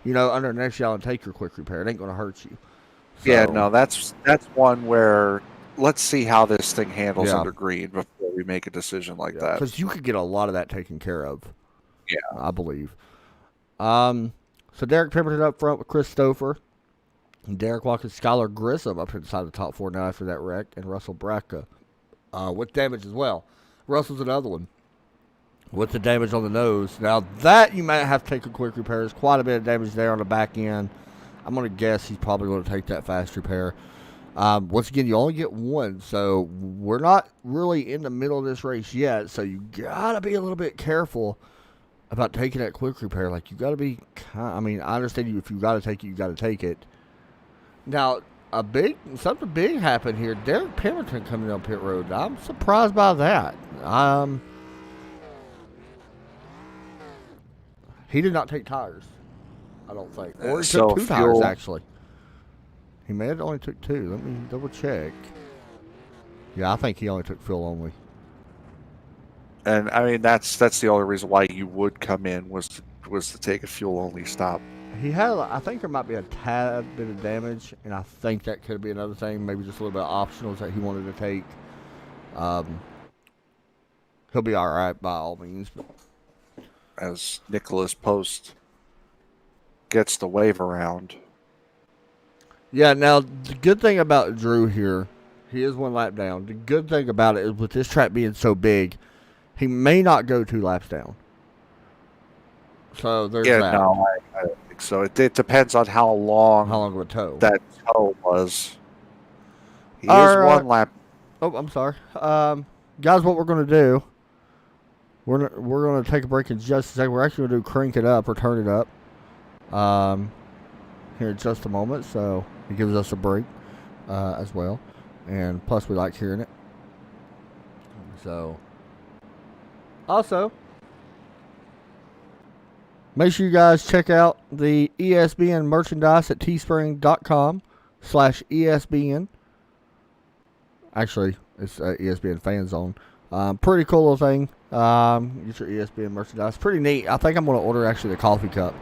under the next yell and take your quick repair. It ain't going to hurt you. So, yeah, no, that's one where let's see how this thing handles under green before we make a decision like that. Because you could get a lot of that taken care of. Yeah, I believe. So Derek Pemberton up front with Chris Stouffer. And Derek Watkins, Skylar Grissom up inside the top 4 now after that wreck, and Russell Bracca with damage as well. Russell's another one with the damage on the nose. Now that you might have to take a quick repair. There's quite a bit of damage there on the back end. I'm going to guess he's probably going to take that fast repair. Once again, you only get one, so we're not really in the middle of this race yet, so you got to be a little bit careful about taking that quick repair. Like, you got to be, I understand you if you got to take it, you got to take it. Now, something big happened here. Derek Pemberton coming down pit road. I'm surprised by that. He did not take tires, I don't think. Or he took 2 tires, actually. He may have only took 2. Let me double check. Yeah, I think he only took fuel only. And that's the only reason why you would come in was to take a fuel only stop. He had, I think there might be a tad bit of damage, and I think that could be another thing, maybe just a little bit of optionals that he wanted to take. He'll be all right by all means. But. As Nicholas Post gets the wave around. Yeah, now the good thing about Drew here, he is 1 lap down. The good thing about it is with this track being so big, he may not go 2 laps down. So there's that. No, I don't think so. It depends on how long of a tow that tow was. He is 1 lap. Oh, I'm sorry. Guys, what we're going to do, we're going to take a break in just a second. We're actually going to do crank it up or turn it up here in just a moment. So it gives us a break as well. And plus, we like hearing it. So, also, make sure you guys check out the ESBN merchandise at teespring.com/ESBN. Actually, it's ESBN Fan Zone. Pretty cool little thing. Get your ESPN merchandise. Pretty neat. I think I'm going to order actually the coffee cup.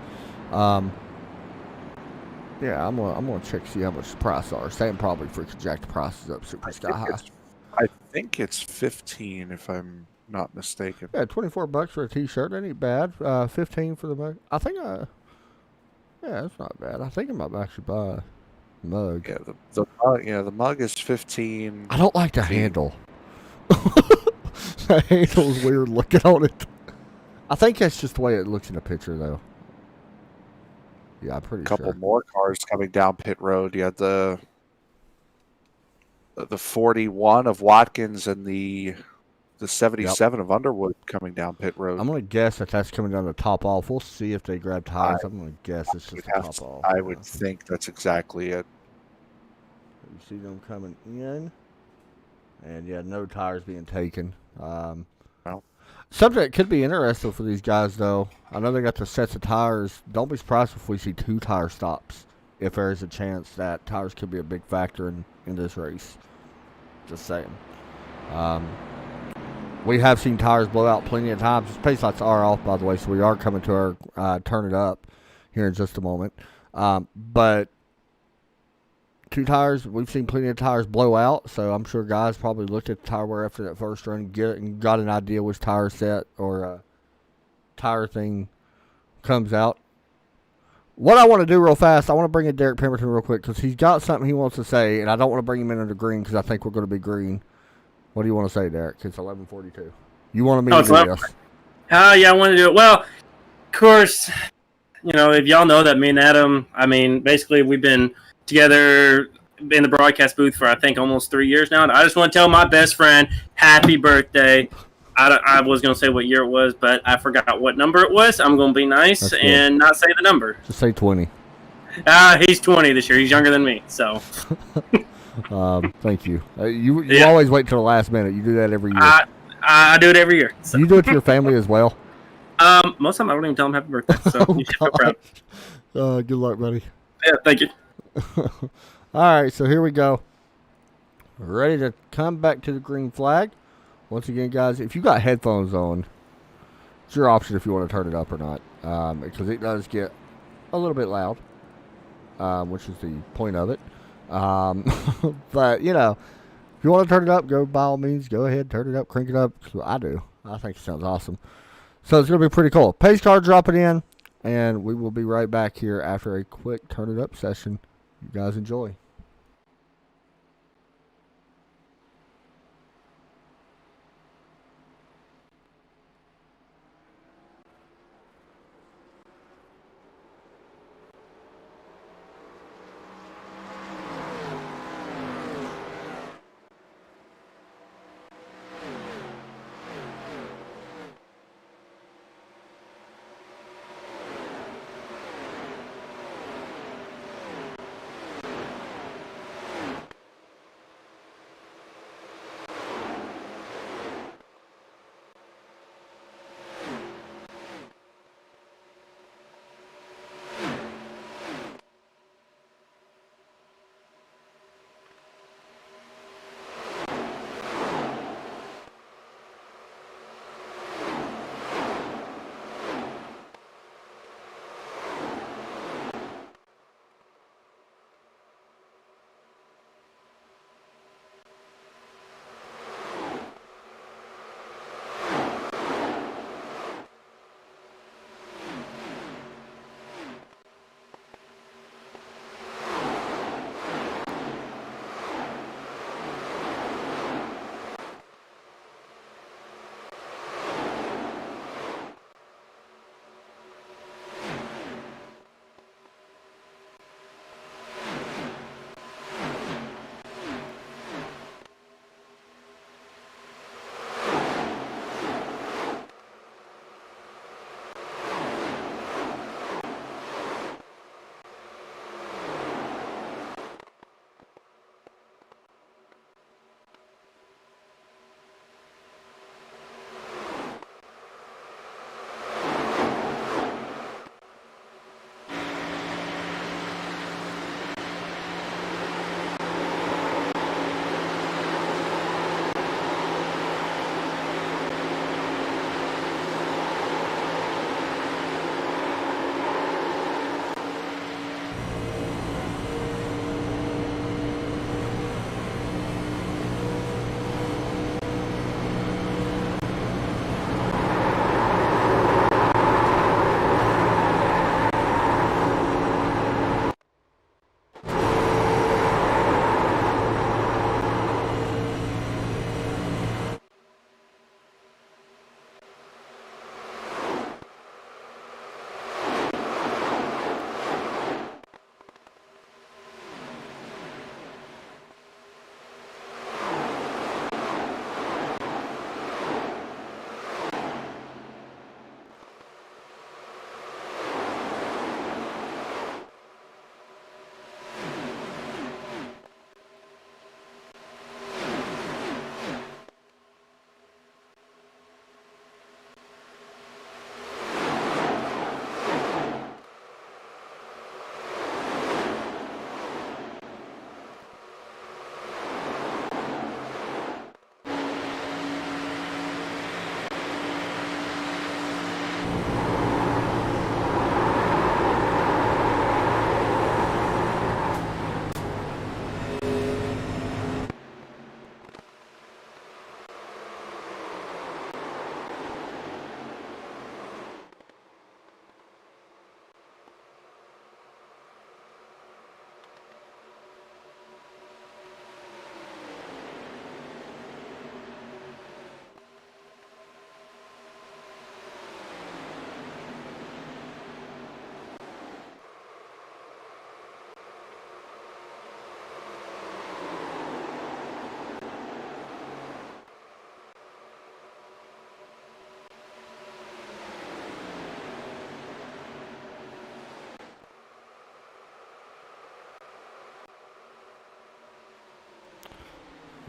Yeah, I'm gonna check to see how much the prices are. Saying probably freaking jack the prices up super sky high. I think it's 15 if I'm not mistaken. Yeah, $24 for a T-shirt. That ain't bad. 15 for the mug. I think yeah, that's not bad. I think I might actually buy a mug. Yeah, the mug is 15. I don't like the handle. The handle's weird looking on it. I think that's just the way it looks in the picture, though. Yeah, I'm pretty sure. A couple more cars coming down pit road. You had the 41 of Watkins and the 77 of Underwood coming down pit road. I'm going to guess that that's coming down the top off. We'll see if they grab tires. I'm going to guess it's just the top off. I would think that's exactly it. You see them coming in. And, yeah, no tires being taken. Something that could be interesting for these guys, though. I know they got the sets of tires. Don't be surprised if we see 2 tire stops. If there is a chance that tires could be a big factor in this race. Just saying. We have seen tires blow out plenty of times. The pace lights are off, by the way, so we are coming to our turn it up here in just a moment. But 2 tires, we've seen plenty of tires blow out, so I'm sure guys probably looked at the tire wear after that first run and got an idea which tire set or tire thing comes out. What I want to do real fast, I want to bring in Derek Pemberton real quick because he's got something he wants to say, and I don't want to bring him in under green because I think we're going to be green. What do you want to say, Derek? It's 11:42. You wanted me to do this. Yeah, I want to do it. Well, of course, if y'all know that me and Adam, I mean, basically we've been together in the broadcast booth for I think almost 3 years now. And I just want to tell my best friend happy birthday. I was going to say what year it was, but I forgot what number it was. I'm going to be nice and not say the number. Just say 20. He's 20 this year. He's younger than me, so. Thank you. You always wait till the last minute. You do that every year. I do it every year. So. You do it to your family as well? Most of the time I don't even tell them happy birthday, so you should feel proud. Good luck, buddy. Yeah, thank you. All right, so here we go. We're ready to come back to the green flag. Once again, guys, if you got headphones on, it's your option if you want to turn it up or not, because it does get a little bit loud, which is the point of it. But, if you want to turn it up, by all means, go ahead, turn it up, crank it up. I do. I think it sounds awesome. So it's going to be pretty cool. Pace car dropping in, and we will be right back here after a quick turn it up session. You guys enjoy.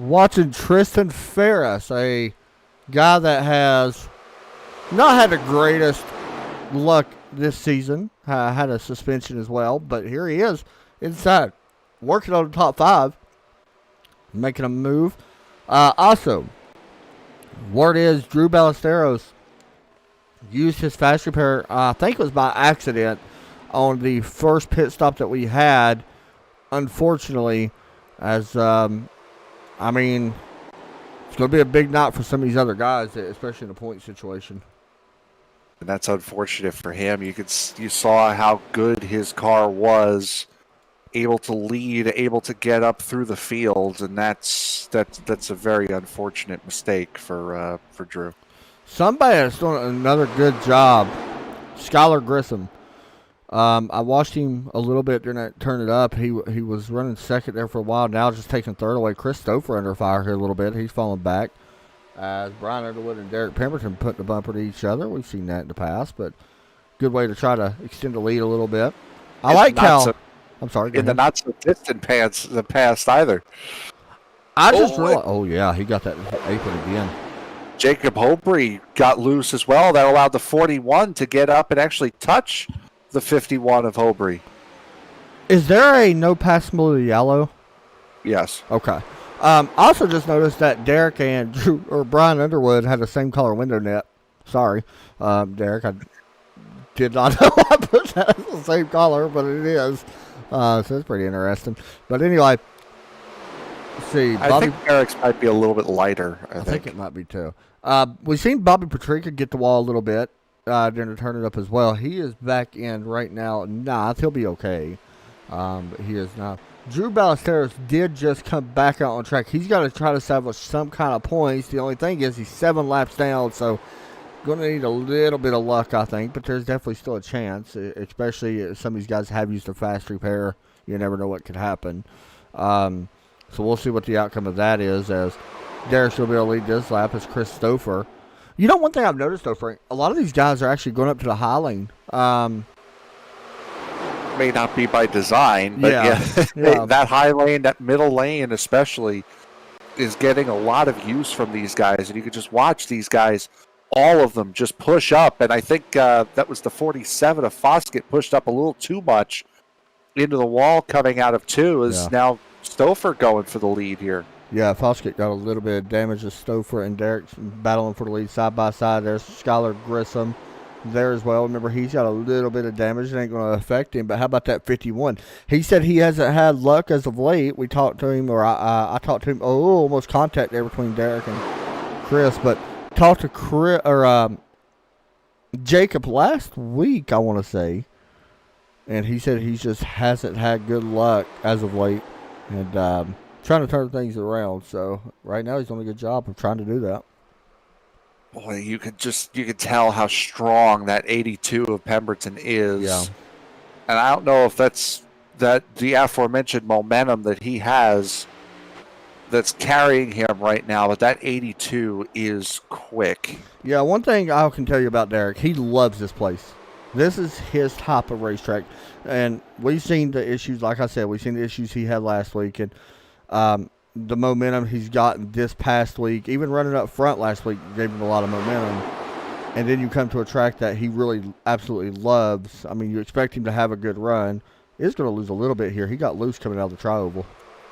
watching Tristan Ferris, a guy that has not had the greatest luck this season. Had a suspension as well, but here he is inside, working on the top 5, making a move. Also, word is Drew Ballesteros used his fast repair, I think it was by accident, on the first pit stop that we had. Unfortunately, as I mean, it's going to be a big night for some of these other guys, especially in the point situation. And that's unfortunate for him. You saw how good his car was, able to lead, able to get up through the field, and that's a very unfortunate mistake for Drew. Somebody that's doing another good job, Skylar Grissom. I watched him a little bit during that Turn It Up. He was running second there for a while. Now just taking third away. Chris Stouffer under fire here a little bit. He's falling back. As Brian Underwood and Derek Pemberton put the bumper to each other. We've seen that in the past, but good way to try to extend the lead a little bit. I like how. I'm sorry. In the not so distant past either. I just realized. Oh yeah, he got that apron again. Jacob Hobry got loose as well. That allowed the 41 to get up and actually touch the 51 of Hobry. Is there a no passability yellow? Yes. Okay. Also just noticed that Derek and Drew, or Brian Underwood had the same color window net. Sorry, Derek. I did not know I put that as the same color, but it is. So it's pretty interesting. But anyway, let's see. I think Derek's might be a little bit lighter. I think it might be too. We've seen Bobby Patrica get the wall a little bit during the Turn It Up as well. He is back in right now. Nah, he'll be okay. But he is not. Drew Ballesteros did just come back out on track. He's got to try to establish some kind of points. The only thing is he's 7 laps down, so going to need a little bit of luck, I think. But there's definitely still a chance, especially if some of these guys have used a fast repair. You never know what could happen. So we'll see what the outcome of that is, as Derek's will be able to lead this lap as Chris Stouffer. You know, one thing I've noticed, though, Frank, a lot of these guys are actually going up to the high lane. May not be by design, but yeah. That high lane, that middle lane especially, is getting a lot of use from these guys, and you can just watch these guys, all of them, just push up. And I think that was the 47 of Foskett pushed up a little too much into the wall coming out of 2. Now Stouffer going for the lead here. Yeah, Foskett got a little bit of damage as Stouffer and Derek's battling for the lead side by side. There's Skylar Grissom there as well. Remember, he's got a little bit of damage. It ain't going to affect him. But how about that 51? He said he hasn't had luck as of late. We talked to him, or I talked to him. Oh, almost contact there between Derek and Chris. But talked to Chris, or Jacob last week, I want to say. And he said he just hasn't had good luck as of late. And trying to turn things around. So right now he's doing a good job of trying to do that. Boy, you could tell how strong that 82 of Pemberton is. Yeah. And I don't know if that's the aforementioned momentum that he has that's carrying him right now, but that 82 is quick. Yeah, one thing I can tell you about Derek, he loves this place. This is his type of racetrack. And we've seen the issues, like I said, we've seen the issues he had last week. And the momentum he's gotten this past week, even running up front last week, gave him a lot of momentum. And then you come to a track that he really absolutely loves. I mean, you expect him to have a good run. He's going to lose a little bit here. He got loose coming out of the tri-oval.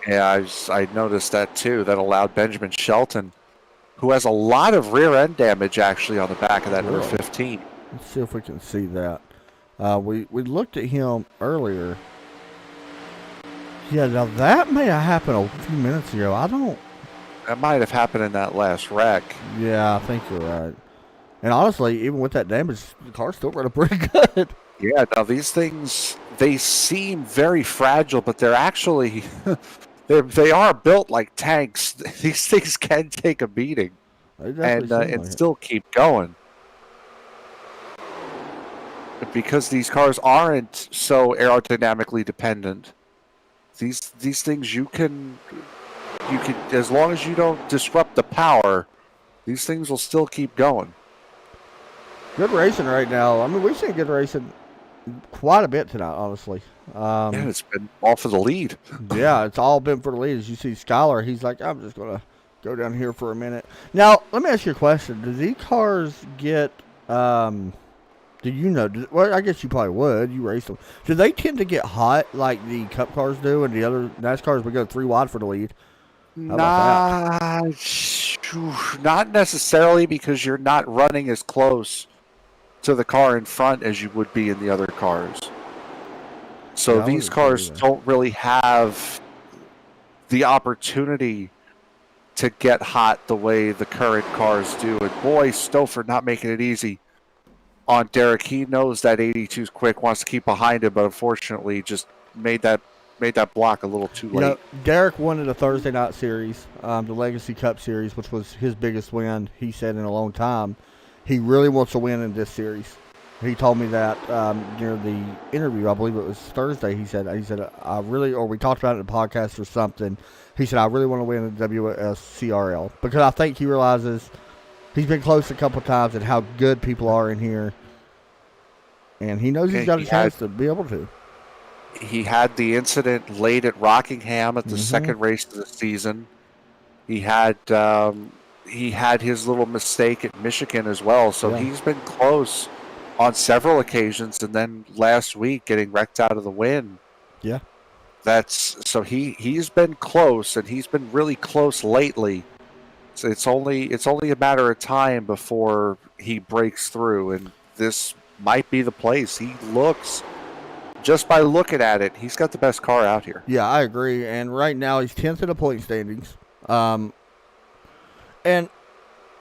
Yeah, I noticed that too. That allowed Benjamin Shelton, who has a lot of rear end damage actually on the back of that number 15. Let's see if we can see that. We looked at him earlier. Yeah, now that may have happened a few minutes ago. That might have happened in that last wreck. Yeah, I think you're right. And honestly, even with that damage, the car's still running pretty good. Yeah, now these things, they seem very fragile, but they're actually, they are built like tanks. These things can take a beating and still keep going. Because these cars aren't so aerodynamically dependent. These things you can, as long as you don't disrupt the power, these things will still keep going. Good racing right now. I mean, we've seen good racing quite a bit tonight, honestly. And it's been all for the lead. Yeah, it's all been for the lead. As you see, Skylar, he's like, I'm just going to go down here for a minute. Now, let me ask you a question. Do these cars get, do you know, well, I guess you probably would. You race them. Do they tend to get hot like the Cup cars do and the other NASCARs would go 3 wide for the lead? How about Not necessarily, because you're not running as close to the car in front as you would be in the other cars. So Yeah, I these would cars agree with don't really have the opportunity to get hot the way the current cars do. And boy, Stouffer not making it easy on Derek. He knows that 82 is quick, wants to keep behind him, but unfortunately just made that block a little too late. You know, Derek won the Thursday night series, the Legacy Cup series, which was his biggest win, he said, in a long time. He really wants to win in this series. He told me that during the interview. I believe it was Thursday. He said, I really, or we talked about it in the podcast or something. He said, I really want to win the WOSCRL, because I think he realizes he's been close a couple times and how good people are in here. And he knows he's got a chance to be able to. He had the incident late at Rockingham at the second race of the season. He had his little mistake at Michigan as well. So he's been close on several occasions, and then last week getting wrecked out of the win. Yeah. So he's been close, and he's been really close lately. So it's only a matter of time before he breaks through, and this might be the place. He looks, just by looking at it, he's got the best car out here. Yeah, I agree. And right now he's 10th in the point standings. And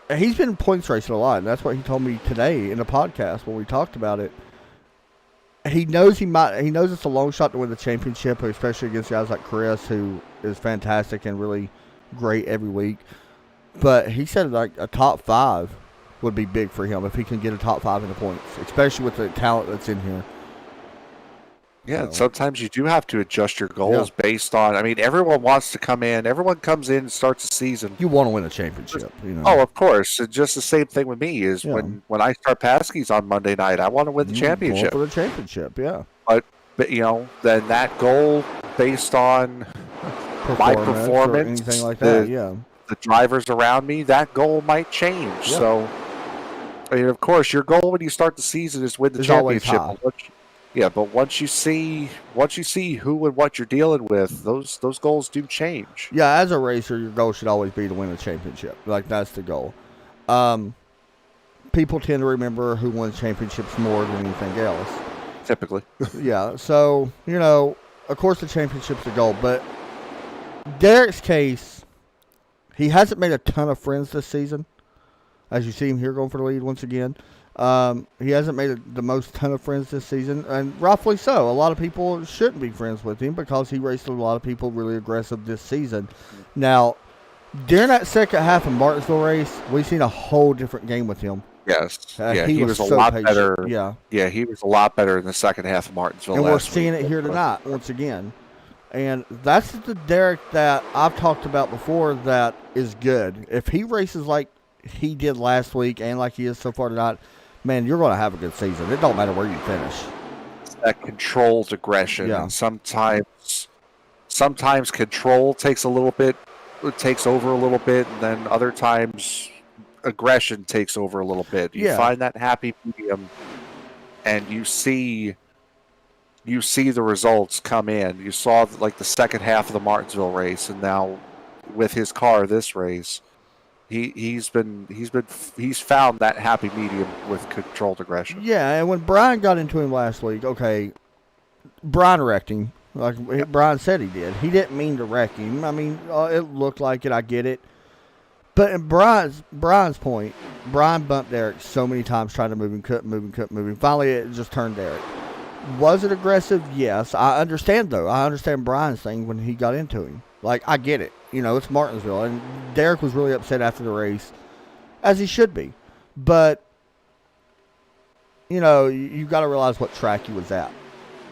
he's been points racing a lot. And that's what he told me today in the podcast when we talked about it. He knows he knows it's a long shot to win the championship, especially against guys like Chris, who is fantastic and really great every week. But he said like a top 5 would be big for him if he can get a top 5 in the points, especially with the talent that's in here. Yeah, and sometimes you do have to adjust your goals based on, I mean, everyone wants to come in. Everyone comes in and starts the season. You want to win a championship. You know? Oh, of course. And just the same thing with me is when I start Paskies on Monday night, I want to win the championship. For the championship, yeah. But then that goal based on my performance, or anything like that, the drivers around me, that goal might change. Yeah. So, I mean, of course, your goal when you start the season is win the championship. But once you see who and what you're dealing with, those goals do change. Yeah, as a racer, your goal should always be to win a championship. Like, that's the goal. People tend to remember who wins championships more than anything else. Typically. Yeah, so, of course the championship's the goal. But Derek's case, he hasn't made a ton of friends this season. As you see him here going for the lead once again. He hasn't made the most ton of friends this season, and rightfully so. A lot of people shouldn't be friends with him because he raced a lot of people really aggressive this season. Now, during that second half of Martinsville race, we've seen a whole different game with him. Yes. He was a lot better. Yeah, he was a lot better in the second half of Martinsville. And we're seeing it here tonight once again. And that's the Derek that I've talked about before that is good. If he races like he did last week and like he is so far tonight, man, you're going to have a good season. It don't matter where you finish. It's that controlled aggression. Yeah. And sometimes control takes over a little bit, and then other times aggression takes over a little bit. You find that happy medium, and you see the results come in. You saw like the second half of the Martinsville race, and now with his car this race, He's found that happy medium with controlled aggression. Yeah, and when Brian got into him last week, Brian wrecked him. Like Brian said he did. He didn't mean to wreck him. I mean, it looked like it. I get it. But in Brian's point, Brian bumped Derek so many times trying to move him, couldn't move him. Finally, it just turned Derek. Was it aggressive? Yes. I understand, though. I understand Brian's thing when he got into him. Like, I get it. It's Martinsville. And Derek was really upset after the race, as he should be. But, you got to realize what track he was at.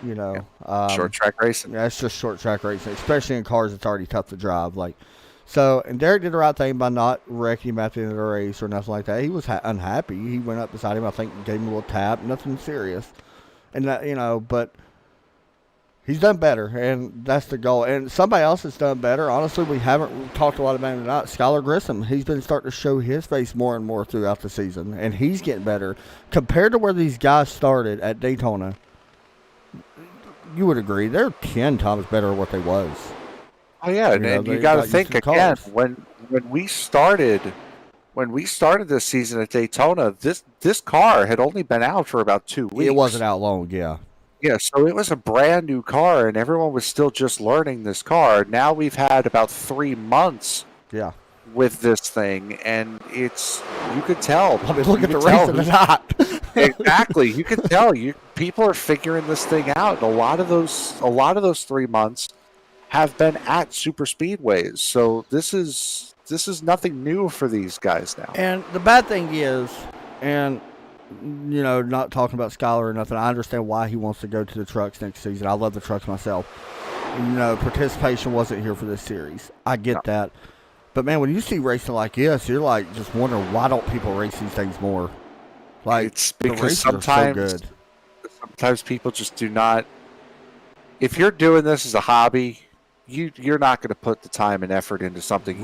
Short track racing. Yeah, it's just short track racing, especially in cars it's already tough to drive. And Derek did the right thing by not wrecking him at the end of the race or nothing like that. He was unhappy. He went up beside him, I think, gave him a little tap, nothing serious. and that but he's done better, and that's the goal. And somebody else has done better. Honestly, we haven't talked a lot about him tonight. Skylar Grissom, he's been starting to show his face more and more throughout the season, and he's getting better compared to where these guys started at Daytona. You would agree they're 10 times better than what they was. Oh yeah, and you got to think again when we started this season at Daytona, this car had only been out for about 2 weeks. It wasn't out long, yeah. Yeah, so it was a brand new car, and everyone was still just learning this car. Now we've had about 3 months with this thing, and you could tell. I mean, look at the race of the night. Exactly. You can tell. People are figuring this thing out, and a lot of those 3 months have been at super speedways. So this is nothing new for these guys now. And the bad thing is, and not talking about Skylar or nothing, I understand why he wants to go to the trucks next season. I love the trucks myself. Participation wasn't here for this series. I get that. But, man, when you see racing like this, you're, like, just wondering why don't people race these things more? Like, it's because the races are so good. Sometimes people just do not. If you're doing this as a hobby, you're not going to put the time and effort into something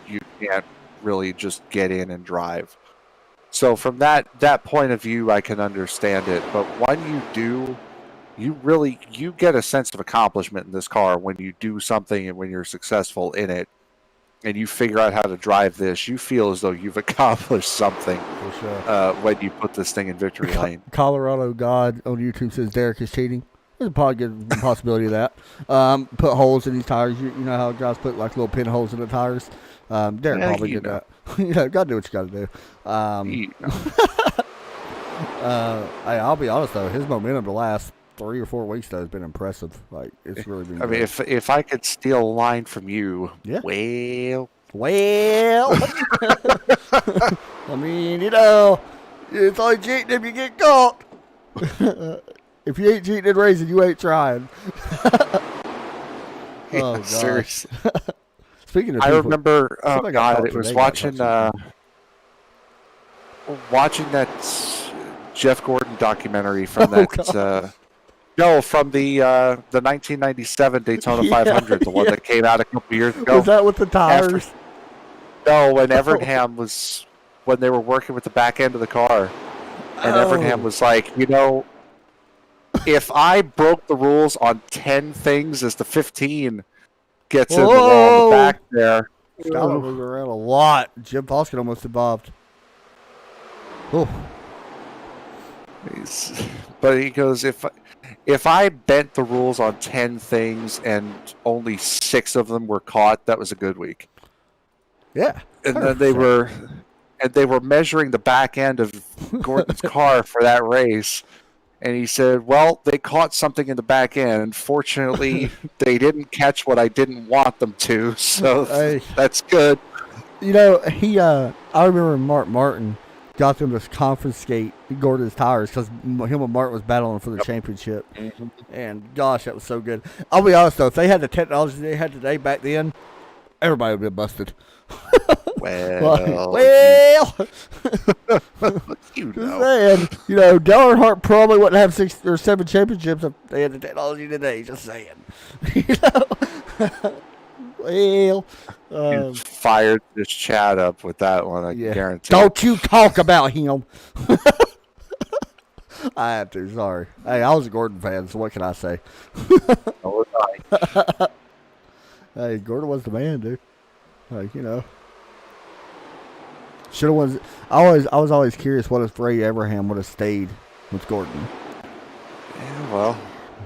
you can't really just get in and drive. So from that point of view, I can understand it. But when you do, you get a sense of accomplishment in this car when you do something and when you're successful in it, and you figure out how to drive this. You feel as though you've accomplished something for sure. When you put this thing in victory lane. Colorado God on YouTube says Derek is cheating. There's probably a good possibility of that. Put holes in these tires. You know how guys put like little pinholes in the tires. Derek probably did that. Gotta do what you gotta do. Hey, I'll be honest though, his momentum the last 3 or 4 weeks though has been impressive. Like it's really been. I mean, if I could steal a line from you, well. I mean, it's like cheating if you get caught. If you ain't cheating in racing, you ain't trying. Oh God. Seriously. Speaking of I people, remember, oh God, it was watching that Jeff Gordon documentary from from the 1997 Daytona 500, the one that came out a couple years ago. Was that with the tires? When Evernham was, when they were working with the back end of the car, and Evernham was like, if I broke the rules on 10 things as the 15 gets in the wall in the back there. Skylar moves around a lot. Jim Poskin almost involved. Oh. But he goes, if I bent the rules on 10 things and only 6 of them were caught, that was a good week. Yeah. And then they were measuring the back end of Gordon's car for that race. And he said, well, they caught something in the back end. Fortunately, they didn't catch what I didn't want them to, so that's good. I remember Mark Martin got them to confiscate Gordon's tires because him and Martin was battling for the championship. Mm-hmm. And, gosh, that was so good. I'll be honest, though, if they had the technology they had today back then, everybody would have been busted. Well, Saying, Dale Earnhardt probably wouldn't have 6 or 7 championships if they had the technology today. Just saying. You fired this chat up with that one. I guarantee. Don't you talk about him. I have to. Sorry. Hey, I was a Gordon fan, so what can I say? So was I. Hey, Gordon was the man, dude. Like, should have was. I was always curious what if Ray Abraham would have stayed with Gordon. Yeah, well,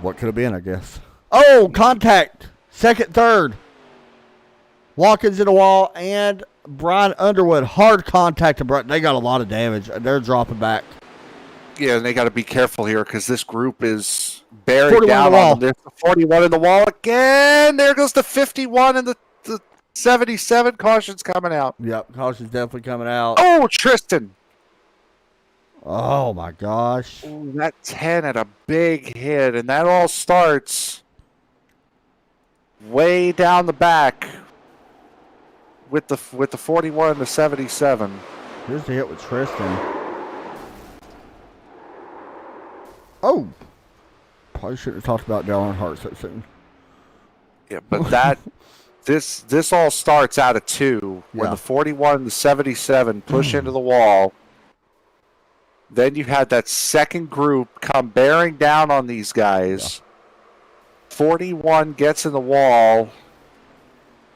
what could have been, I guess. Oh, contact. Second, third. Watkins in the wall and Brian Underwood. Hard contact to Brian. They got a lot of damage. They're dropping back. Yeah, and they got to be careful here because this group is buried down on them. There's the 41 in the wall again. There goes the 51 and the 77. Caution's coming out. Yep, caution's definitely coming out. Oh, Tristan. Oh, my gosh. Ooh, that 10 had a big hit, and that all starts way down the back with the 41 and the 77. Here's the hit with Tristan. Oh, I shouldn't have talked about Dale Earnhardt so soon. Yeah, but this all starts out of 2 when Yeah. the 41 and the 77 push into the wall. Then you had that second group come bearing down on these guys. 41 gets in the wall,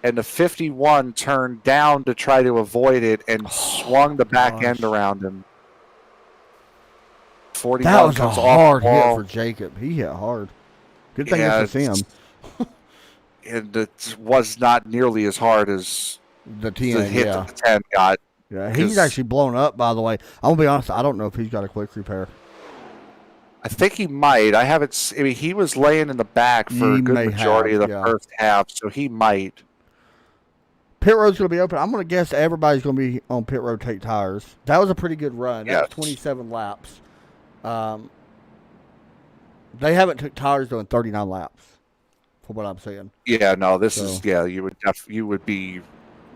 and the 51 turned down to try to avoid it and swung the back end around him. 41 That was a comes hard off the hit wall. for Jacob. He hit hard. Good thing Yeah, this was him. And it was not nearly as hard as The the 10, hit yeah. that the 10 got. Yeah, he's 'cause- actually blown up, by the way. I'm going to be honest, I don't know if he's got a quick repair. I think he might. I haven't. I mean, he was laying in the back for He a good may majority have, of the yeah. first half, so he might. Pit road's going to be open. I'm going to guess everybody's going to be on pit road take tires. That was a pretty good run. That was Yes. 27 laps. They haven't took tires doing 39 laps, from what I'm saying. Yeah, no, this So- is you would be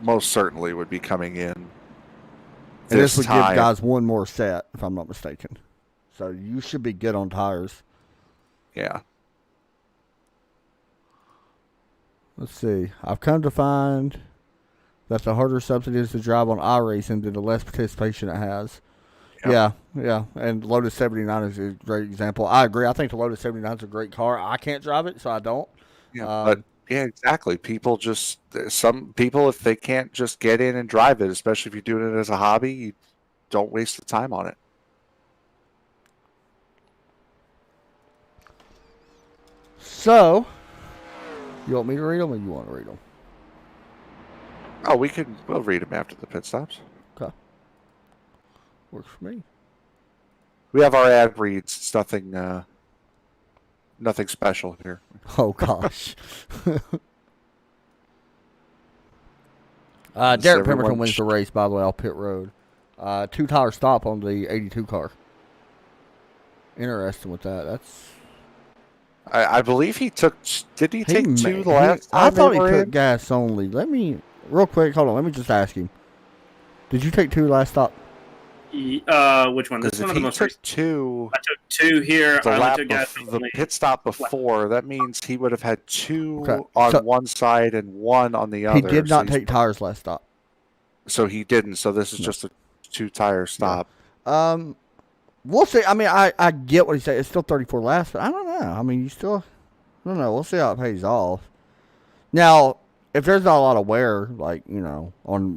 most certainly would be coming in. And this would time. give guys one more set, if I'm not mistaken. So you should be good on tires. Yeah. Let's see. I've come to find that the harder subsidy is to drive on iRacing, the less participation it has. Yep. Yeah. And Lotus 79 is a great example. I agree. I think the Lotus 79 is a great car. I can't drive it, so I don't. Yeah, but yeah, exactly. Some people, if they can't just get in and drive it, especially if you're doing it as a hobby, you don't waste the time on it. So, you want me to read them or you want to read them? Oh, we'll read them after the pit stops. Okay. Works for me. We have our ad reads. It's nothing special here. Oh, gosh. Does Derek everyone Pemberton wins the race, by the way, off pit road. 2-tire stop on the 82 car. Interesting with that. That's... I believe he took. Did he take two the last time? I thought he they were took in? gas only. Let me, real quick, hold on. Let me just ask him. Did you take 2 last stop? Which one? This Because is one if of the he most took recent. 2, I took 2 here. the I lap took gas the only. pit stop before, that means he would have had 2 Okay, on so- one side and 1 on the other. He did not so take tires last stop. So he didn't. So this is just a 2-tire stop. We'll see. I mean, I get what he said. It's still 34 laps, but I don't know. I mean, I don't know. We'll see how it pays off. Now, if there's not a lot of wear, like, on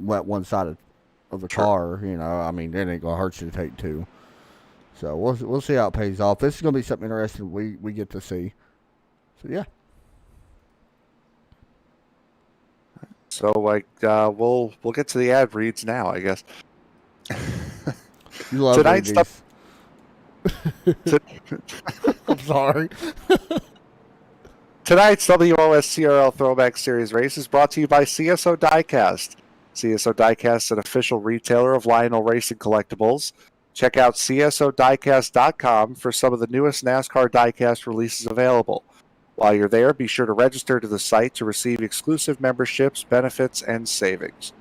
one side of the Sure. car, I mean, it ain't going to hurt you to take 2. So we'll see how it pays off. This is going to be something interesting we get to see. So, yeah. So we'll get to the ad reads now, I guess. You love Tonight's these. I'm sorry. Tonight's WOSCRL Throwback Series race is brought to you by CSO Diecast. CSO Diecast is an official retailer of Lionel Racing collectibles. Check out csodiecast.com for some of the newest NASCAR diecast releases available. While you're there, be sure to register to the site to receive exclusive memberships, benefits, and savings.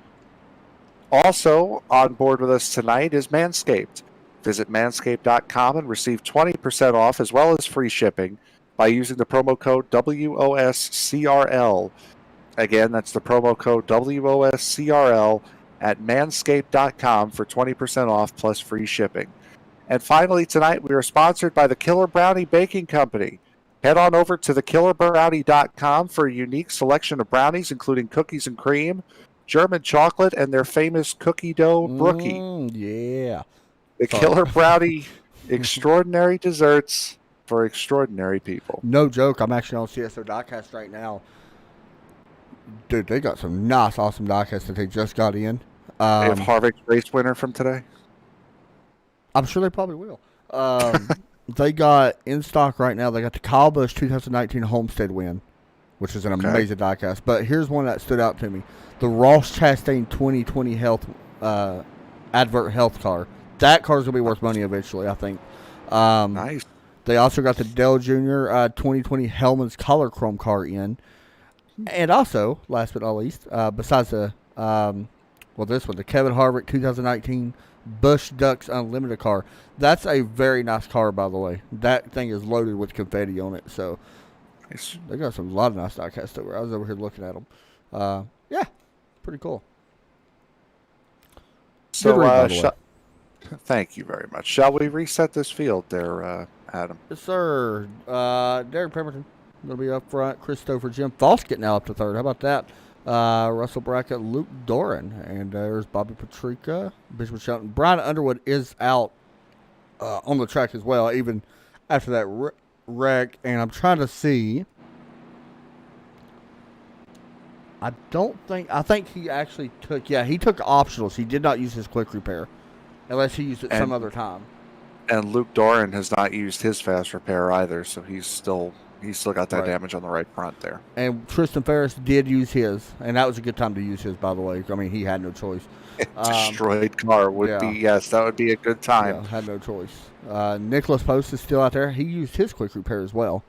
Also on board with us tonight is Manscaped. Visit manscaped.com and receive 20% off as well as free shipping by using the promo code WOSCRL. Again, that's the promo code WOSCRL at manscaped.com for 20% off plus free shipping. And finally, tonight we are sponsored by the Killer Brownie Baking Company. Head on over to thekillerbrownie.com for a unique selection of brownies, including cookies and cream, German chocolate, and their famous cookie dough brookie. Yeah. The Sorry. Killer Brownie extraordinary desserts for extraordinary people. No joke. I'm actually on CSO Diecast right now. Dude, they got some nice, awesome diecasts that they just got in. They have Harvick's race winner from today. I'm sure they probably will. They got in stock right now. They got the Kyle Busch 2019 Homestead win, which is an amazing diecast. But here's one that stood out to me: the Ross Chastain 2020 Health Advert Health car. That car's gonna be worth money eventually, I think. Nice. They also got the Dell Jr. 2020 Hellman's Color Chrome car in, and also, last but not least, besides the this one, the Kevin Harvick 2019 Bush Ducks Unlimited car. That's a very nice car, by the way. That thing is loaded with confetti on it. So they got a lot of nice diecast over. I was over here looking at them. Yeah, pretty cool. So, Good read, by the way. thank you very much. Shall we reset this field there, Adam? Yes, sir. Derek Pemberton going to be up front. Christopher Jim Foskett now up to third. How about that? Russell Brackett, Luke Doran. And there's Bobby Patrica, Bishop Shelton. Brian Underwood is out on the track as well, even after that wreck. And I'm trying to see. I think he actually took optionals. He did not use his quick repair unless he used it some other time. And Luke Doran has not used his fast repair either, so he's still got that damage on the right front there. And Tristan Ferris did use his, and that was a good time to use his, by the way. I mean, he had no choice. Destroyed car would be, yes, that would be a good time. Yeah, had no choice. Nicholas Post is still out there. He used his quick repair as well.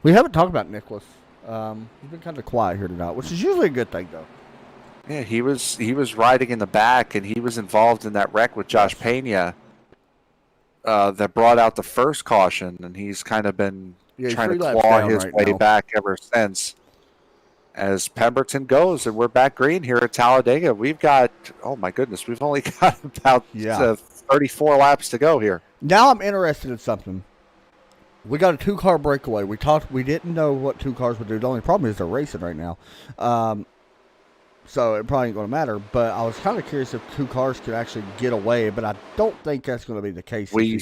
We haven't talked about Nicholas. He's been kind of quiet here tonight, which is usually a good thing, though. Yeah, he was riding in the back, and he was involved in that wreck with Josh Pena that brought out the first caution, and he's kind of been trying to claw his way back ever since. As Pemberton goes, and we're back green here at Talladega. We've got, oh my goodness, we've only got about 34 laps to go here. Now I'm interested in something. We got a 2-car breakaway. We didn't know what 2 cars would do. The only problem is they're racing right now. So it probably ain't going to matter. But I was kind of curious if 2 cars could actually get away, but I don't think that's going to be the case. We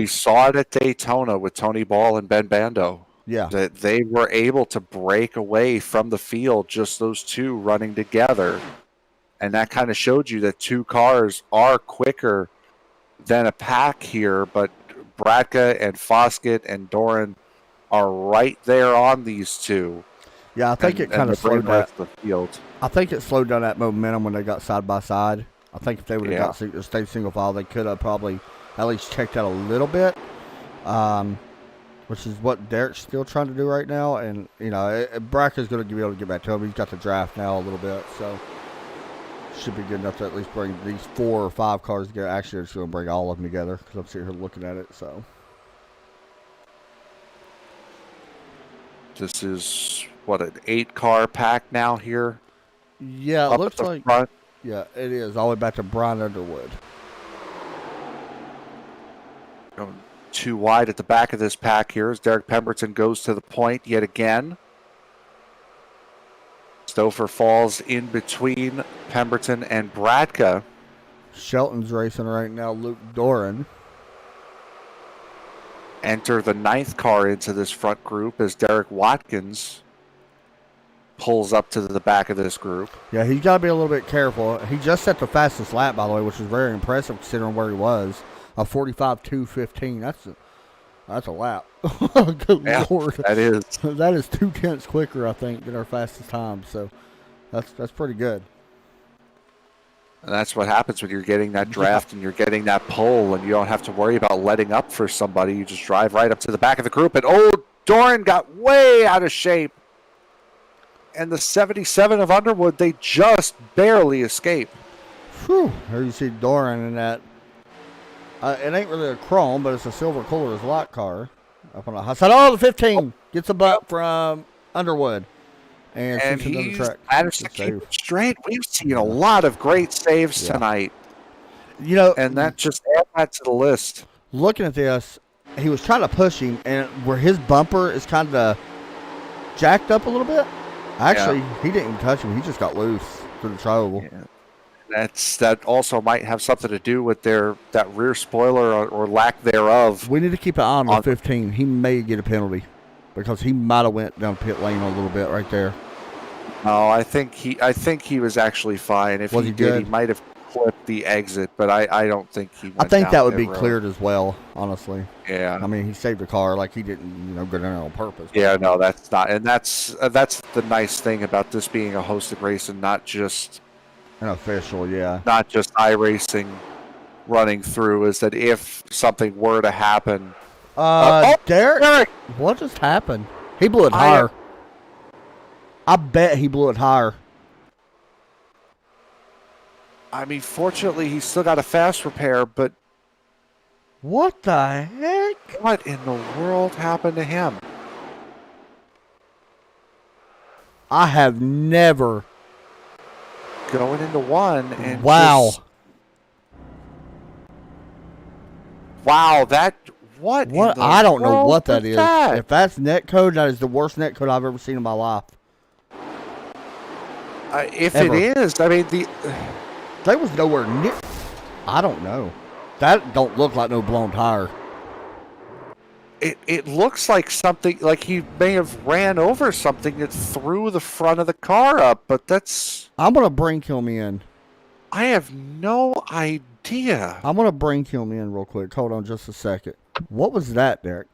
saw it at Daytona with Tony Ball and Ben Bando. Yeah. That they were able to break away from the field, just those 2 running together. And that kind of showed you that 2 cars are quicker than a pack here, but Bratka and Foskett and Doran are right there on these 2. Yeah, I think it kind of slowed down the field. I think it slowed down that momentum when they got side by side. I think if they would have stayed single file, they could have probably at least checked out a little bit, which is what Derek's still trying to do right now. And, you know, Bracka's going to be able to get back to him. He's got the draft now a little bit, so should be good enough to at least bring these 4 or 5 cars together. Actually, it's going to bring all of them together because I'm sitting here looking at it. So this is, what, an 8-car pack now here? Yeah, it looks like front. Yeah, it is. All the way back to Brian Underwood. Going 2 wide at the back of this pack here as Derek Pemberton goes to the point yet again. Stouffer falls in between Pemberton and Bratka. Shelton's racing right now, Luke Doran. Enter the 9th car into this front group as Derek Watkins pulls up to the back of this group. Yeah, he's got to be a little bit careful. He just set the fastest lap, by the way, which is very impressive considering where he was. A 45.215. That's a lap. Good Lord. That is. That is 2/10 quicker, I think, than our fastest time. So that's pretty good. And that's what happens when you're getting that draft and you're getting that pull, and you don't have to worry about letting up for somebody. You just drive right up to the back of the group. And Doran got way out of shape. And the 77 of Underwood, they just barely escape. Whew. Here you see Doran in that. It ain't really a chrome, but it's a silver cooler lot car. Up on the high side. Oh, the 15 gets a butt from Underwood. And he's managed to keep it straight. We've seen a lot of great saves tonight. You know, and that just adds that to the list. Looking at this, he was trying to push him, and where his bumper is kind of jacked up a little bit. Actually, he didn't even touch him. He just got loose through the trouble. Yeah. That also might have something to do with that rear spoiler or lack thereof. We need to keep an eye on the 15. He may get a penalty because he might have went down pit lane a little bit right there. No, I think he was actually fine. If he did, he might have clipped the exit, but I don't think he went I think down that would be road. Cleared as well, honestly. Yeah. I mean, he saved the car like he didn't, go down on purpose. Yeah, no, that's not. And that's the nice thing about this being a hosted race and not just an official, not just iRacing running through, is that if something were to happen. Derek, what just happened? He blew it higher. I bet he blew it higher. I mean, fortunately, he's still got a fast repair, but What the heck? what in the world happened to him? I have never. Going into one and Wow. Wow, that what? What? In the I don't know world what that was is. that? If that's netcode, that is the worst netcode I've ever seen in my life. If Ever. it is, I mean They was nowhere near. I don't know. That don't look like no blown tire. it looks like something like he may have ran over something that threw the front of the car up, but that's I'm gonna brink him in. I have no idea. I'm gonna brink him in real quick. Hold on just a second. What was that, Derek?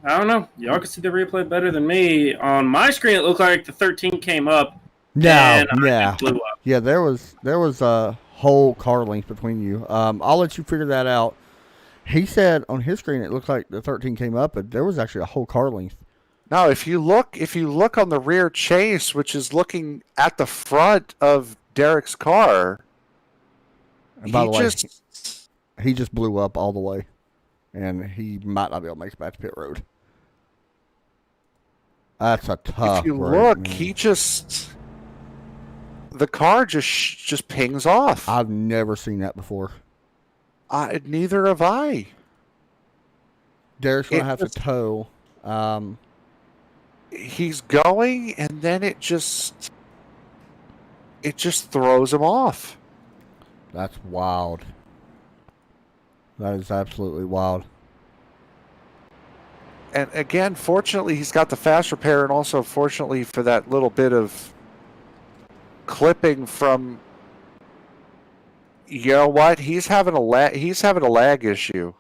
I don't know. Y'all can see the replay better than me. On my screen, it looked like the 13 came up. No, and yeah, it blew up. yeah. There was a whole car length between you. I'll let you figure that out. He said on his screen it looked like the 13 came up, but there was actually a whole car length. No, if you look on the rear chase, which is looking at the front of Derek's car, And by the way, he just blew up all the way, and he might not be able to make it back to pit road. That's a tough. if you break, look, man. the car just pings off. I've never seen that before. Neither have I. Derek's gonna have to tow. He's going, and then it just throws him off. That's wild. That is absolutely wild. And again, fortunately, he's got the fast repair, and also fortunately for that little bit of clipping from. You know what? He's having a lag issue.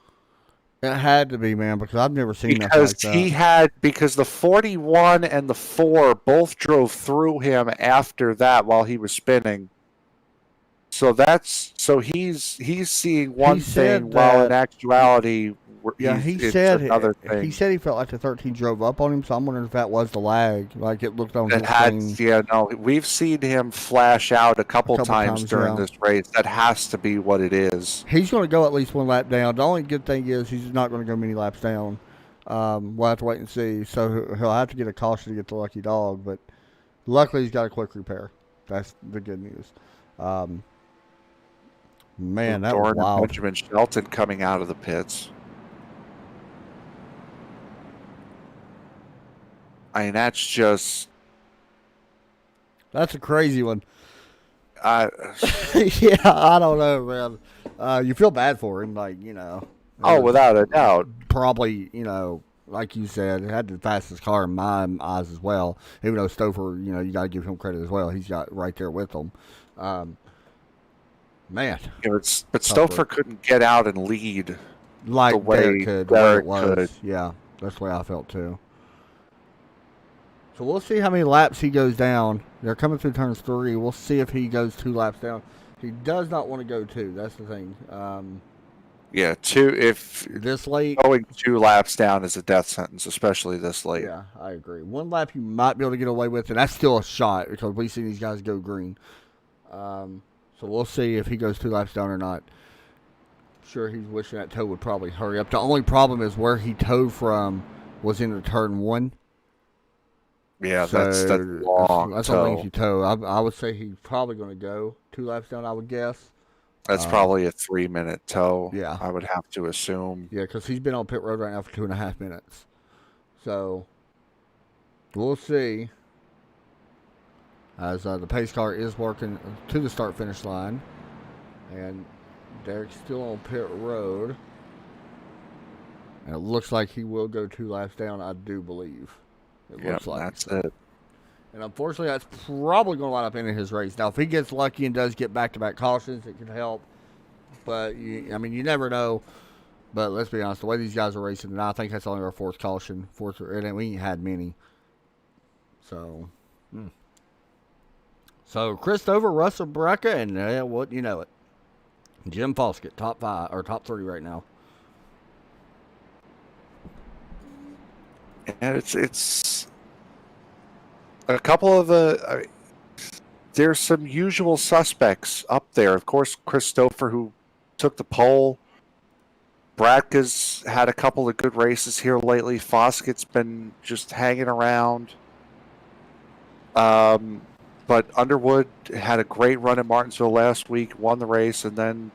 It had to be, man, because I've never seen nothing like that. Because the 41 and the 4 both drove through him after that while he was spinning. So he's seeing one thing while in actuality he said another thing. He said he felt like the 13 drove up on him, so I'm wondering if that was the lag. Like it looked on his screen. Yeah, no, we've seen him flash out a couple times during this race. That has to be what it is. He's going to go at least one lap down. The only good thing is he's not going to go many laps down. We'll have to wait and see. So he'll have to get a caution to get the lucky dog, but luckily he's got a quick repair. That's the good news. Man, that was wild. Benjamin Shelton coming out of the pits. I mean, that's a crazy one. Yeah, I don't know, man. You feel bad for him, like, you know. Oh, without a doubt. Probably, you know, like you said, had the fastest car in my eyes as well. Even though Stouffer, you know, you got to give him credit as well. He's got right there with them. Man. Yeah, but Stouffer couldn't get out and lead like the way Derek could. Derek could. Yeah, that's the way I felt too. So we'll see how many laps he goes down. They're coming through turns 3. We'll see if he goes 2 laps down. He does not want to go 2. That's the thing. Yeah, 2. If this late, going 2 laps down is a death sentence, especially this late. Yeah, I agree. 1 lap you might be able to get away with, and that's still a shot because we've seen these guys go green. So we'll see if he goes 2 laps down or not. I'm sure he's wishing that tow would probably hurry up. The only problem is where he towed from was into turn 1. Yeah, so that's long. That's a lengthy tow. I would say he's probably going to go 2 laps down, I would guess. That's probably a 3-minute tow. Yeah. I would have to assume. Yeah, because he's been on pit road right now for 2.5 minutes. So we'll see. As the pace car is working to the start-finish line. And Derek's still on pit road. And it looks like he will go 2 laps down, I do believe. It looks like. That's it. And unfortunately, that's probably going to line up into his race. Now, if he gets lucky and does get back-to-back cautions, it could help. But, you never know. But let's be honest, the way these guys are racing, and I think that's only our 4th caution. And we ain't had many. So, So, Christopher, Russell Braca, and what you know it. Jim Foskett, top 5 or top 3 right now. And it's a couple of the there's some usual suspects up there. Of course, Chris Stouffer, who took the pole. Bradka's had a couple of good races here lately. Foskett's been just hanging around. But Underwood had a great run at Martinsville last week, won the race, and then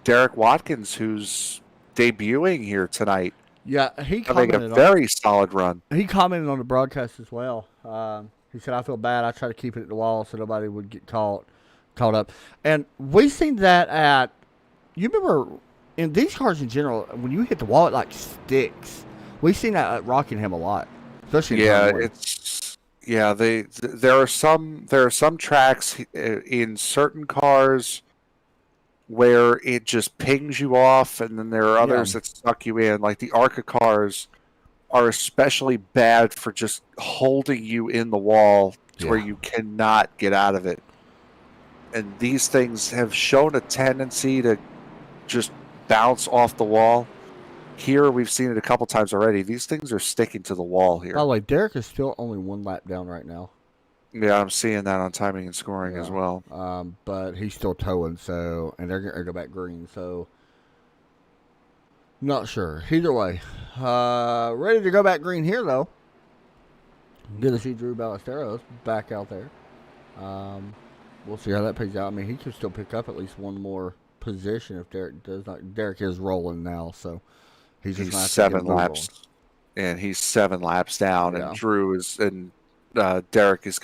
Derek Watkins, who's debuting here tonight, Yeah, he having a commented very solid run. He commented on the broadcast as well. He said, "I feel bad. I try to keep it at the wall so nobody would get caught up." And we seen that at. You remember in these cars in general, when you hit the wall, it like sticks. We've seen that at Rockingham a lot, especially in Yeah, turn one. there are some tracks in certain cars where it just pings you off, and then there are others that suck you in. Like the ARCA cars are especially bad for just holding you in the wall to where you cannot get out of it. And these things have shown a tendency to just bounce off the wall. Here, we've seen it a couple times already. These things are sticking to the wall here. By the way, Derek is still only one lap down right now. Yeah, I'm seeing that on timing and scoring as well. But he's still towing, and they're going to go back green, so not sure. Either way, ready to go back green here, though. Good to see Drew Ballesteros back out there. We'll see how that plays out. I mean, he could still pick up at least one more position if Derek does not. Derek is rolling now, so he's 7 laps, and he's 7 laps down, and Drew is and Derek is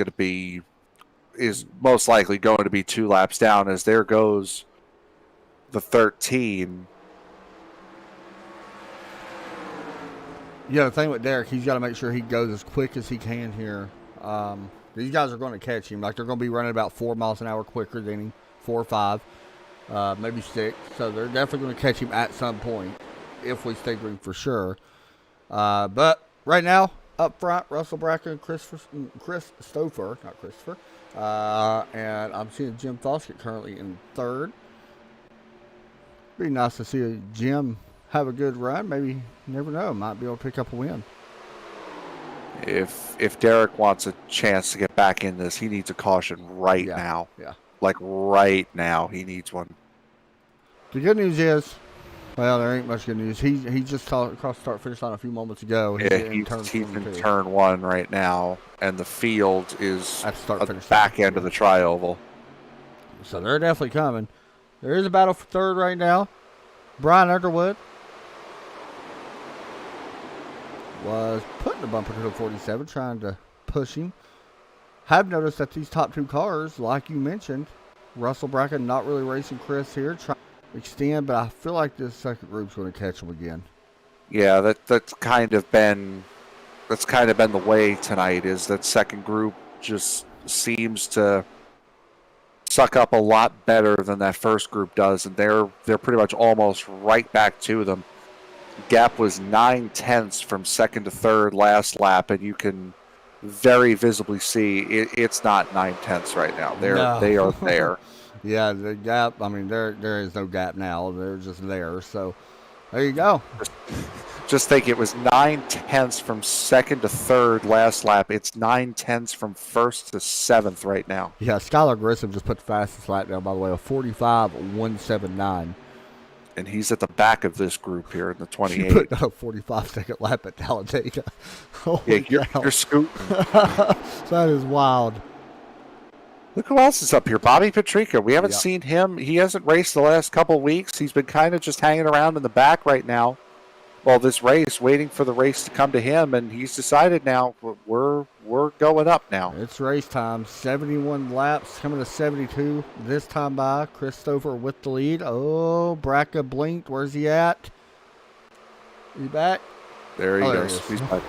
most likely going to be 2 laps down, as there goes the 13. Yeah, the thing with Derek, he's got to make sure he goes as quick as he can here. These guys are going to catch him. Like, they're going to be running about 4 miles an hour quicker than him, 4 or 5, maybe 6. So they're definitely going to catch him at some point if we stay green for sure. But right now, up front, Russell Bracken and Chris Stouffer, not Christopher. And I'm seeing Jim Foskett currently in 3rd. Be nice to see Jim have a good run. Maybe, you never know, might be able to pick up a win. If Derek wants a chance to get back in this, he needs a caution right now. Yeah. Like right now, he needs one. The good news is, well, there ain't much good news. He just crossed the start finish line a few moments ago. He's in turn 1 right now, and the field is at the back end of the tri-oval. So they're definitely coming. There is a battle for 3rd right now. Brian Underwood was putting the bumper to the 47, trying to push him. Have noticed that these top 2 cars, like you mentioned, Russell Bracken not really racing Chris here, trying to extend, but I feel like this second group's going to catch him again. Yeah, that's kind of been the way tonight. Is that second group just seems to suck up a lot better than that first group does, and they're pretty much almost right back to them. Gap was 9/10 from 2nd to 3rd last lap, and you can very visibly see it's not 9/10 right now. They are there. Yeah, the gap. I mean, there is no gap now. They're just there. So there you go. Just think, it was 9/10 from 2nd to 3rd last lap. It's 9/10 from 1st to 7th right now. Yeah, Skylar Grissom just put the fastest lap down, by the way, of 45.179. And he's at the back of this group here in the 28. She put a 45-second lap at Talladega. You're scooting. That is wild. Look who else is up here. Bobby Petrika. We haven't seen him. He hasn't raced the last couple of weeks. He's been kind of just hanging around in the back right now. Well, this race, waiting for the race to come to him, and he's decided now we're going up now. It's race time. 71 laps, coming to 72 this time by. Chris Stouffer with the lead. Oh, Bracca blinked. Where's he at? Is he back? There he goes. He's back.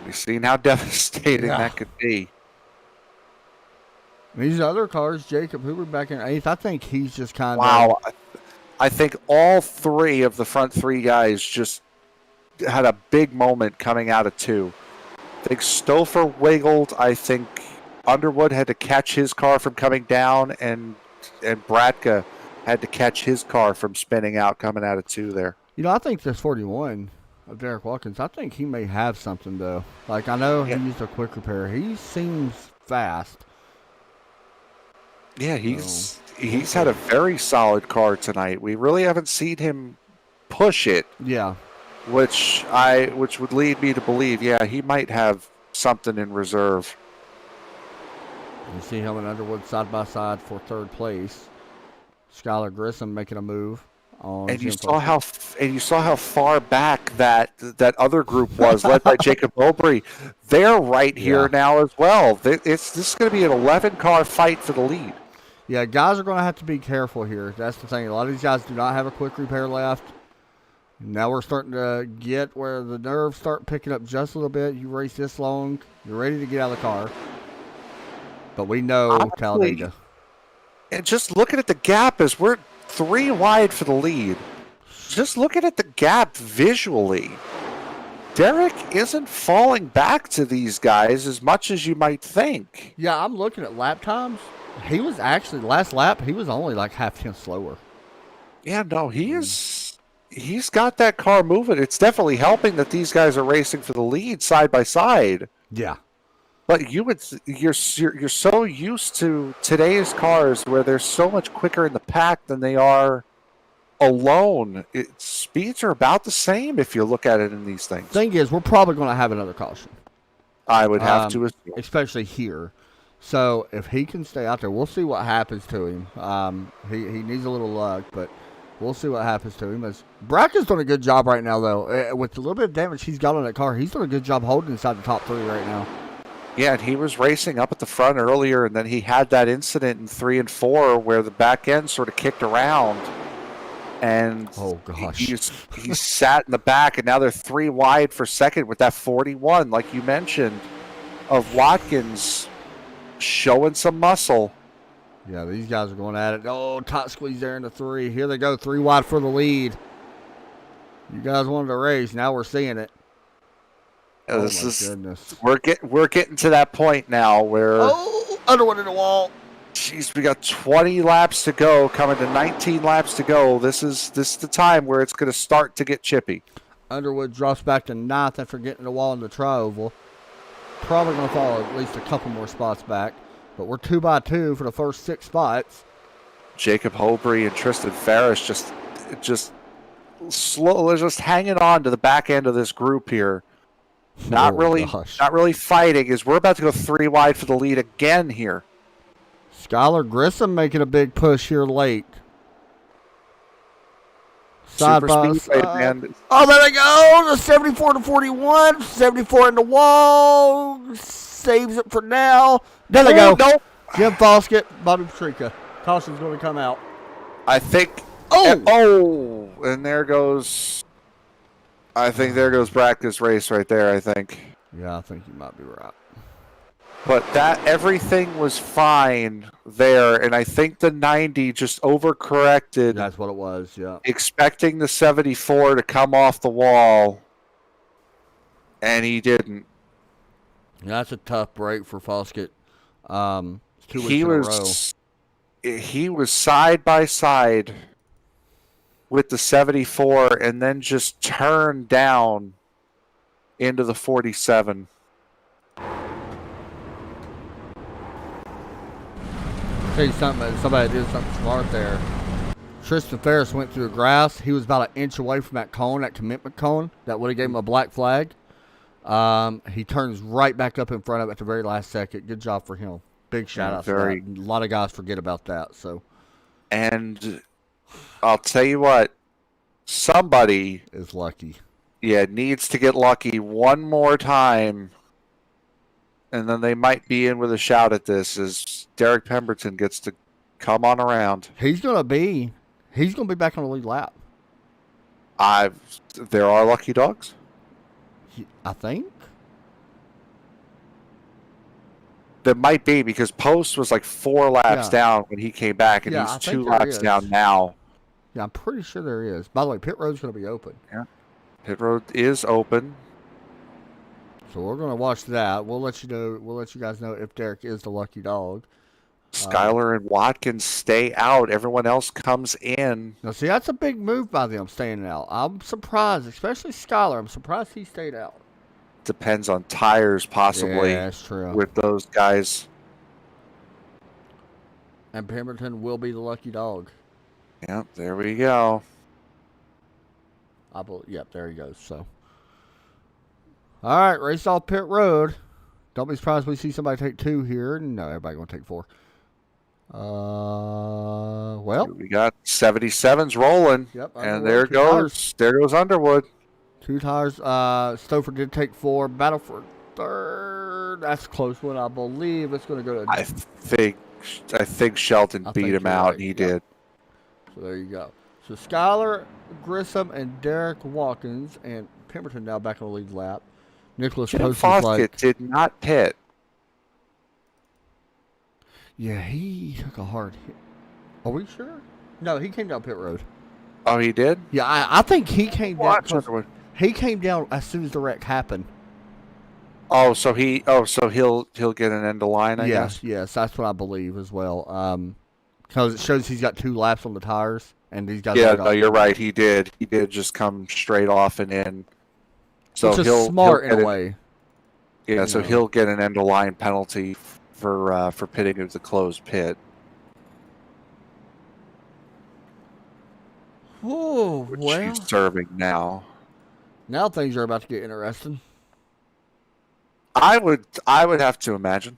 We've seen how devastating that could be. These other cars, Jacob Hoover back in 8th. I think he's just kind of... Wow. I think all 3 of the front 3 guys just had a big moment coming out of 2. I think Stouffer wiggled. I think Underwood had to catch his car from coming down, and Bratka had to catch his car from spinning out coming out of 2 there. You know, I think this 41 of Derek Watkins, I think he may have something, though. Like, I know he used a quick repair. He seems fast. Yeah, he's had a very solid car tonight. We really haven't seen him push it. Yeah. Which would lead me to believe, yeah, he might have something in reserve. You see him and Underwood side by side for third place. Skylar Grissom making a move on. And you saw how far back that other group was, led by Jacob Mowbray. They're right here now as well. This is going to be an 11-car fight for the lead. Yeah, guys are going to have to be careful here. That's the thing. A lot of these guys do not have a quick repair left. Now we're starting to get where the nerves start picking up just a little bit. You race this long, you're ready to get out of the car. But we know Talladega. And just looking at the gap as we're 3 wide for the lead. Just looking at the gap visually, Derek isn't falling back to these guys as much as you might think. Yeah, I'm looking at lap times. He was actually, last lap, he was only like half-tenth slower. Yeah, no, he's got that car moving. It's definitely helping that these guys are racing for the lead side by side. Yeah. But you're so used to today's cars where they're so much quicker in the pack than they are alone. Speeds are about the same if you look at it in these things. Thing is, we're probably going to have another caution. I would have to assume. Especially here. So if he can stay out there, we'll see what happens to him. He needs a little luck, but we'll see what happens to him. As Bracken's doing a good job right now, though. With the little bit of damage he's got on that car, he's doing a good job holding inside the top 3 right now. Yeah, and he was racing up at the front earlier, and then he had that incident in 3 and 4 where the back end sort of kicked around. And oh gosh, he sat in the back, and now they're 3 wide for second with that 41, like you mentioned, of Watkins showing some muscle. Yeah, these guys are going at it. Oh, tight squeeze there into 3. Here they go, 3 wide for the lead. You guys wanted to race. Now we're seeing it. Oh, this is goodness. We're getting to that point now where Underwood in the wall. Jeez, we got 20 laps to go, coming to 19 laps to go. This is the time where it's going to start to get chippy. Underwood drops back to 9th after getting the wall in the tri-oval. Probably going to fall at least a couple more spots back, but we're 2 by 2 for the first 6 spots. Jacob Mowbray and Tristan Ferris just slow, just hanging on to the back end of this group here. Not really fighting, as we're about to go 3 wide for the lead again here. Skylar Grissom making a big push here late. Side by side. Oh, there they go. The 74 to 41. 74 in the wall. Saves it for now. There they go. Nope. Jim Foskett, Bobby Patrica. Caution's going to come out. I think. And there goes. I think there goes Brackus' race right there, I think. Yeah, I think you might be right. But everything was fine there, and I think the 90 just overcorrected. That's what it was, yeah. Expecting the 74 to come off the wall, and he didn't. Yeah, that's a tough break for Foskett. 2 weeks in a row. He was side by side with the 74 and then just turned down into the 47. Tell you something, somebody did something smart there. Tristan Ferris went through the grass. He was about 1 inch away from that cone, that commitment cone that would have gave him a black flag. He turns right back up in front of it at the very last second. Good job for him. Big shout out to that. A lot of guys forget about that. So, and I'll tell you what, somebody is lucky. Yeah, needs to get lucky one more time, and then they might be in with a shout at this as Derek Pemberton gets to come on around. He's gonna be back on the lead lap. There are lucky dogs. I think there might be, because Post was like 4 laps down when he came back, and he's 2 laps down now. Yeah, I'm pretty sure there is. By the way, pit road's going to be open. Yeah, pit road is open. So we're going to watch that. We'll let you know. We'll let you guys know if Derek is the lucky dog. Skylar and Watkins stay out. Everyone else comes in. Now, see, that's a big move by them staying out. I'm surprised, especially Skylar. I'm surprised he stayed out. Depends on tires, possibly. Yeah, that's true. With those guys. And Pemberton will be the lucky dog. Yep, there we go. Yep, there he goes. So, all right, race off pit road. Don't be surprised if we see somebody take 2 here. No, everybody gonna take 4. Well, We got 77s rolling. Yep, And Underwood, there goes Underwood. 2 tires. Stouffer did take 4. Battle for 3rd. That's a close one, I believe. It's gonna go to. I think Shelton beat him out. Right. He did. So there you go. So Skylar Grissom and Derek Watkins and Pemberton now back on the lead lap. Nicholas Jim Post is Foskett did not pit. Yeah, he took a hard hit. Are we sure? No, he came down pit road. Oh, he did? Yeah, I think he came down. Underwood. He came down as soon as the wreck happened. So he'll get an end of line, I guess. Yes, that's what I believe as well. Because it shows he's got 2 laps on the tires, and these guys. Yeah, no, you're right. He did just come straight off and in. So which is smart in a way. Yeah, so he'll get an end of line penalty for pitting at the closed pit. Oh, Which well. he's serving now. Now things are about to get interesting. I would have to imagine.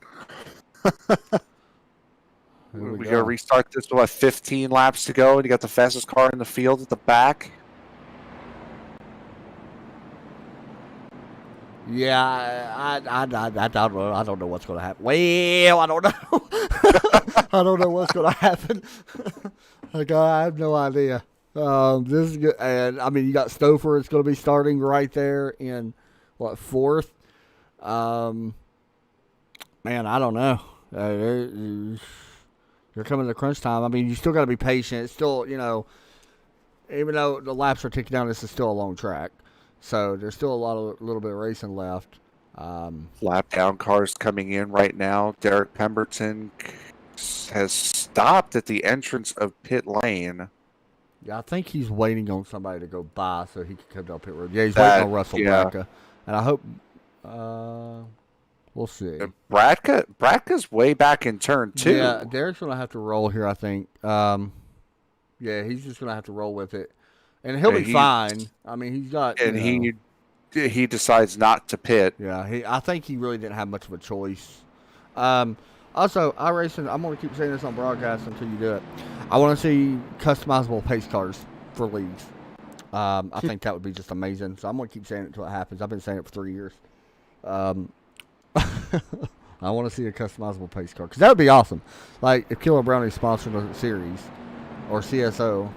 We gotta restart this with 15 laps to go, and you got the fastest car in the field at the back. Yeah, I don't know what's going to happen. Well, I don't know. I don't know what's going to happen. Like, I have no idea. This is good, and I mean, you got Stouffer. It's going to be starting right there in 4th. Man, I don't know. You're coming to crunch time. I mean, you still got to be patient. It's still, even though the laps are ticking down, this is still a long track. So there's still a little bit of racing left. Lap down cars coming in right now. Derek Pemberton has stopped at the entrance of pit lane. Yeah, I think he's waiting on somebody to go by so he can come down pit road. Yeah, he's waiting on Russell Bratka. And I hope we'll see. Bratka's way back in turn 2. Yeah, Derek's going to have to roll here, I think. Yeah, he's just going to have to roll with it. And he'll be fine. I mean, he's got. And he decides not to pit. Yeah, I think he really didn't have much of a choice. Also, iRacing, I'm going to keep saying this on broadcast until you do it. I want to see customizable pace cars for leagues. I think that would be just amazing. So I'm going to keep saying it until it happens. I've been saying it for 3 years. I want to see a customizable pace car because that would be awesome. Like if Killer Brownie sponsored a series, or CSO.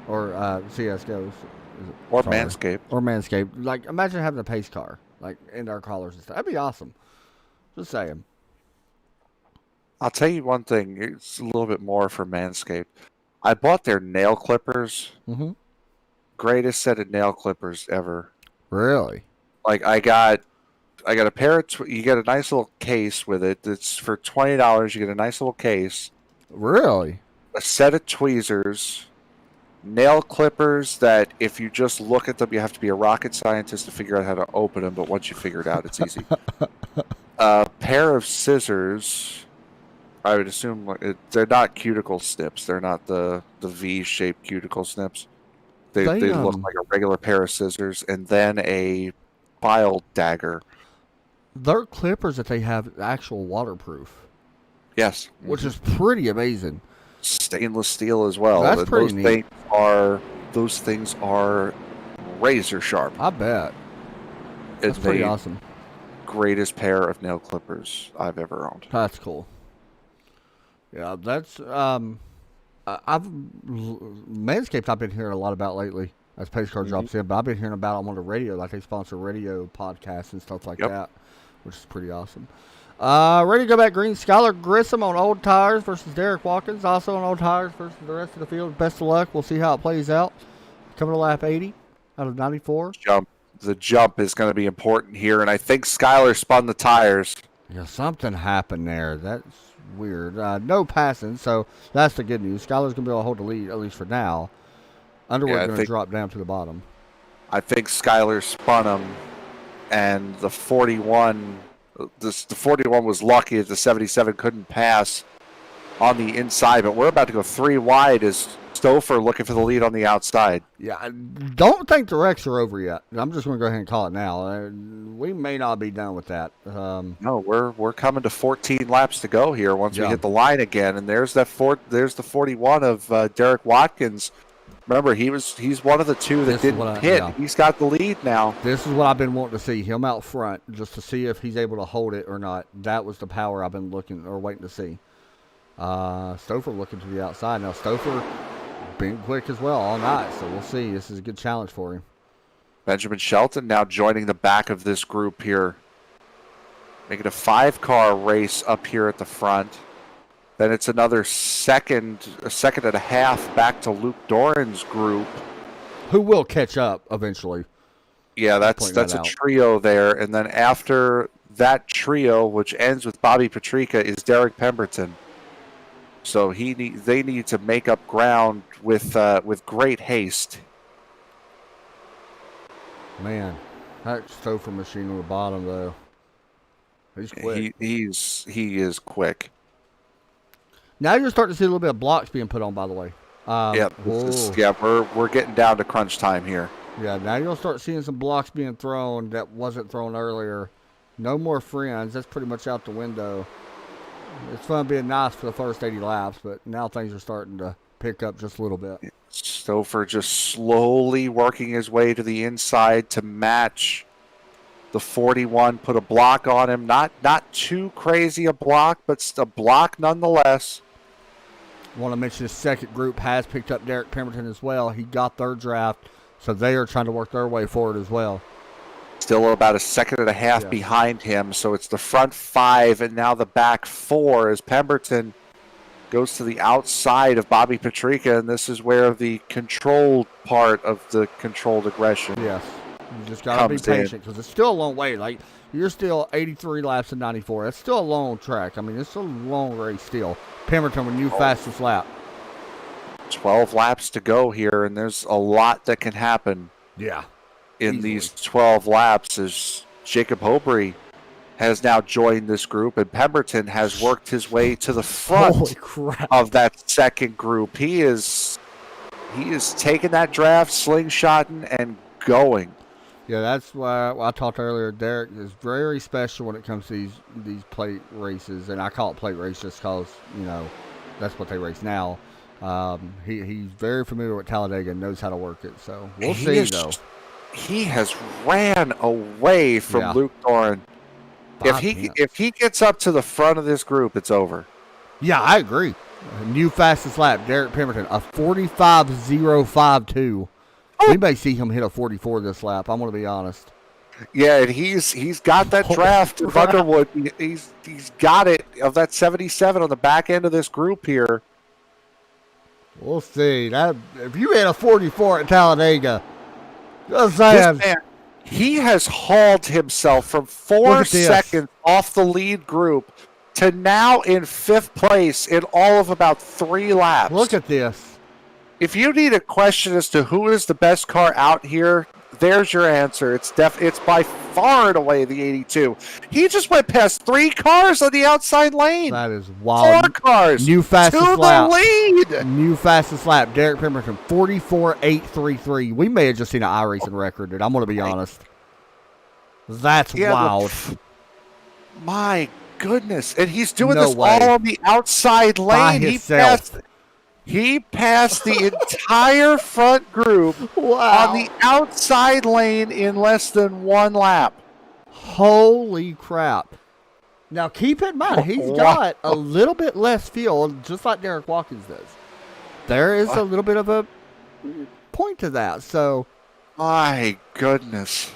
Or CSGO. Or Manscaped. Or Manscaped. Like, imagine having a pace car. Like, in our collars and stuff. That'd be awesome. Just saying. I'll tell you one thing. It's a little bit more for Manscaped. I bought their nail clippers. Mm-hmm. Greatest set of nail clippers ever. Really? Like, I got a pair of... you get a nice little case with it. It's for $20. You get a nice little case. Really? A set of tweezers... nail clippers that if you just look at them, you have to be a rocket scientist to figure out how to open them, but once you figure it out, it's easy. A pair of scissors, I would assume they're not cuticle snips. They're not the V-shaped cuticle snips. They look like a regular pair of scissors, and then a file dagger. They're clippers that they have actual waterproof. Yes. Which is pretty amazing. Stainless steel as well. That's pretty neat. Those things are razor sharp. I bet. That's pretty awesome. Greatest pair of nail clippers I've ever owned. That's cool. Yeah, that's Manscaped I've been hearing a lot about lately as pace car drops in, but I've been hearing about them on the radio, like they sponsor radio podcasts and stuff like that, which is pretty awesome. Ready to go back green. Skylar Grissom on old tires versus Derek Watkins, also on old tires versus the rest of the field. Best of luck. We'll see how it plays out. Coming to lap 80 out of 94. The jump is going to be important here, and I think Skylar spun the tires. Yeah, something happened there. That's weird. No passing, so that's the good news. Skylar's going to be able to hold the lead, at least for now. Underwood's going to drop down to the bottom. I think Skylar spun him, and the 41... The 41 was lucky that the 77 couldn't pass on the inside, but we're about to go 3 wide as Stouffer looking for the lead on the outside. Yeah, I don't think the wrecks are over yet. I'm just going to go ahead and call it now. We may not be done with that. No, we're coming to 14 laps to go here once we hit the line again, and there's the 41 of Derek Watkins. Remember, he's one of the two that didn't hit. Yeah. He's got the lead now. This is what I've been wanting to see, him out front, just to see if he's able to hold it or not. That was the power I've been looking or waiting to see. Stouffer looking to the outside. Now, Stouffer being quick as well all night, so we'll see. This is a good challenge for him. Benjamin Shelton now joining the back of this group here. Making a 5-car race up here at the front. Then it's another a second and a half back to Luke Doran's group. Who will catch up eventually. Yeah, that's a trio there. And then after that trio, which ends with Bobby Petrika, is Derek Pemberton. So they need to make up ground with great haste. Man, that Stouffer machine on the bottom though. He's quick. He is quick. Now you're starting to see a little bit of blocks being put on, by the way. We're getting down to crunch time here. Yeah, now you'll start seeing some blocks being thrown that wasn't thrown earlier. No more friends. That's pretty much out the window. It's fun being nice for the first 80 laps, but now things are starting to pick up just a little bit. Stouffer just slowly working his way to the inside to match the 41. Put a block on him. Not too crazy a block, but a block nonetheless. I want to mention the second group has picked up Derek Pemberton as well. He got their draft, so they are trying to work their way forward as well. Still about a second and a half behind him, so it's the front 5 and now the back 4 as Pemberton goes to the outside of Bobby Petrika, and this is where the controlled part of the controlled aggression. Yes, you just got to be patient because it's still a long way. Like, you're still 83 laps in 94. That's still a long track. I mean, it's a long race still. Pemberton with new fastest lap. 12 laps to go here, and there's a lot that can happen. Yeah. In these 12 laps, as Jacob Hobry has now joined this group, and Pemberton has worked his way to the front of that second group. He is taking that draft, slingshotting, and going. Yeah, that's why I talked earlier. Derek is very special when it comes to these plate races, and I call it plate race just because, that's what they race now. He's very familiar with Talladega and knows how to work it. So we'll see, though. He has ran away from Luke Doran. If he gets up to the front of this group, it's over. Yeah, I agree. New fastest lap, Derek Pemberton, a 45.052. We may see him hit a 44 this lap. I'm going to be honest. Yeah, and he's got that draft of Underwood. He's got it of that 77 on the back end of this group here. We'll see. If you hit a 44 at Talladega, just saying. He has hauled himself from 4 seconds off the lead group to now in 5th place in all of about 3 laps. Look at this. If you need a question as to who is the best car out here, there's your answer. It's by far and away the 82. He just went past 3 cars on the outside lane. That is wild. 4 cars. New fastest lap. To the lead. New fastest lap. Derek Pemberton, 44.833. We may have just seen an iRacing record, dude. I'm going to be honest. That's wild. My goodness. And he's doing this all on the outside lane. By himself. He passed the entire front group on the outside lane in less than 1 lap. Holy crap. Now, keep in mind, he's got a little bit less fuel, just like Derek Watkins does. There is a little bit of a point to that. So, my goodness.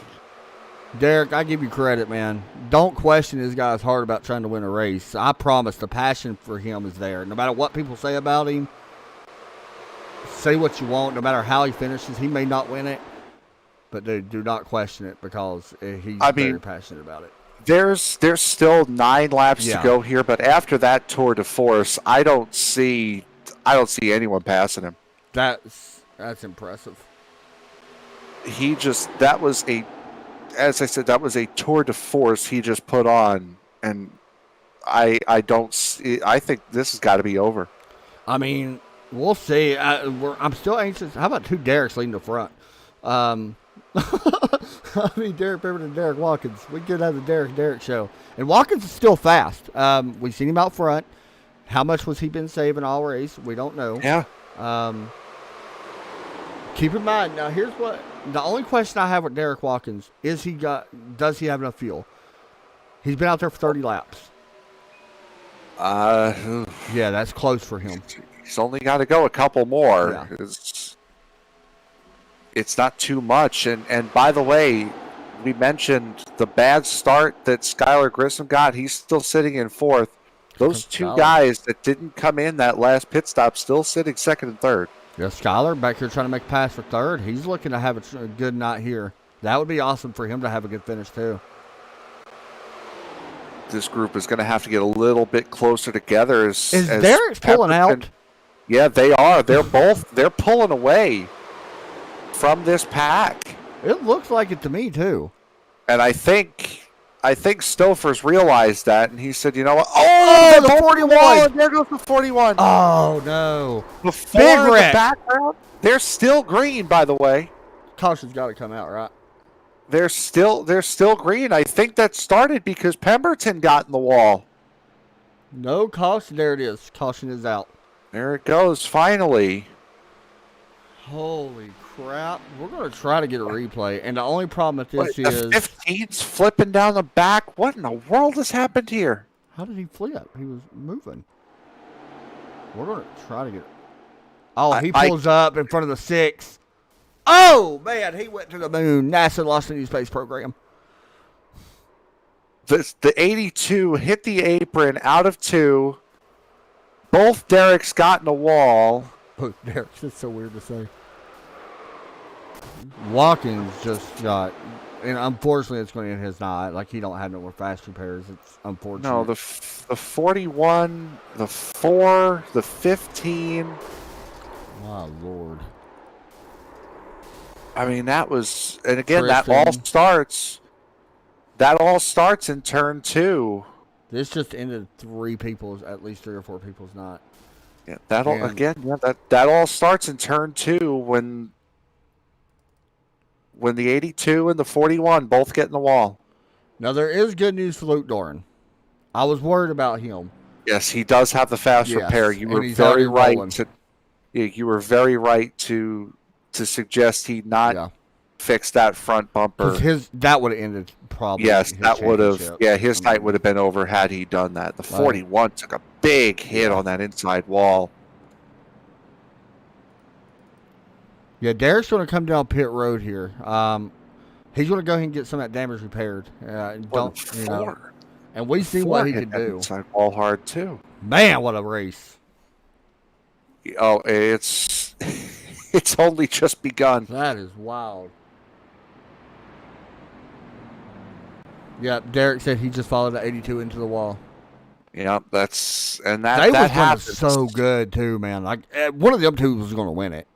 Derek, I give you credit, man. Don't question this guy's heart about trying to win a race. I promise the passion for him is there. No matter what people say about him, say what you want. No matter how he finishes, he may not win it. But dude, do not question it because he's very passionate about it. There's still 9 laps to go here, but after that tour de force, I don't see anyone passing him. That's impressive. As I said, that was a tour de force he just put on, and I don't see, I think this has got to be over. I mean, we'll see. I'm still anxious. How about two Derricks leading the front? I mean, Derek Pemberton and Derek Watkins. We could have the Derek show. And Watkins is still fast. We've seen him out front. How much was he been saving all race? We don't know. Yeah. Keep in mind, now here's what the only question I have with Derek Watkins is does he have enough fuel? He's been out there for 30 laps. Yeah, that's close for him. He's only got to go a couple more. Yeah. It's not too much. And by the way, we mentioned the bad start that Skylar Grissom got. He's still sitting in fourth. Those two guys that didn't come in that last pit stop still sitting second and third. Yeah, Skylar back here trying to make a pass for third. He's looking to have a good night here. That would be awesome for him to have a good finish, too. This group is going to have to get a little bit closer together. Is Derek's pulling out? Yeah, they are. They're pulling away from this pack. It looks like it to me, too. And I think Stouffer's realized that, and he said, you know what? Oh, the 41! There goes the 41. Oh, no. Before Big the wreck. background, they're still green, by the way. Caution's got to come out, right? They're still green. I think that started because Pemberton got in the wall. No caution. There it is. Caution is out. There it goes, finally. Holy crap. We're going to try to get a replay. And the only problem with this The is... 15's flipping down the back. What in the world has happened here? How did he flip? He was moving. We're going to try to get... Oh, he pulls up in front of the 6. Oh, man, he went to the moon. NASA lost the new space program. The 82 hit the apron out of 2. Both Derricks got in the wall. Oh, Derricks, that's so weird to say. Watkins just got... And unfortunately, it's going to end his night. Like, he don't have no more fast repairs. It's unfortunate. No, the 41, the 4, the 15. My Lord. I mean, that was... And again, Tristan. That all starts in turn 2. This just ended at least 3 or 4 people's night. Yeah, that all starts in turn 2 when the 82 and the 41 both get in the wall. Now, there is good news for Luke Doran. I was worried about him. Yes, he does have the fast repair. You were very right to... You were very right to suggest he not fix that front bumper. That would have ended probably. Yes, that would have. Yeah, his night would have been over had he done that. The 41 took a big hit on that inside wall. Yeah, Derek's going to come down pit road here. He's going to go ahead and get some of that damage repaired. And we see what he can do. Inside wall hard too. Man, what a race! Oh, it's only just begun. That is wild. Yeah, Derek said he just followed the 82 into the wall. Yeah, that was happens. So good too, man. Like one of them two was going to win it.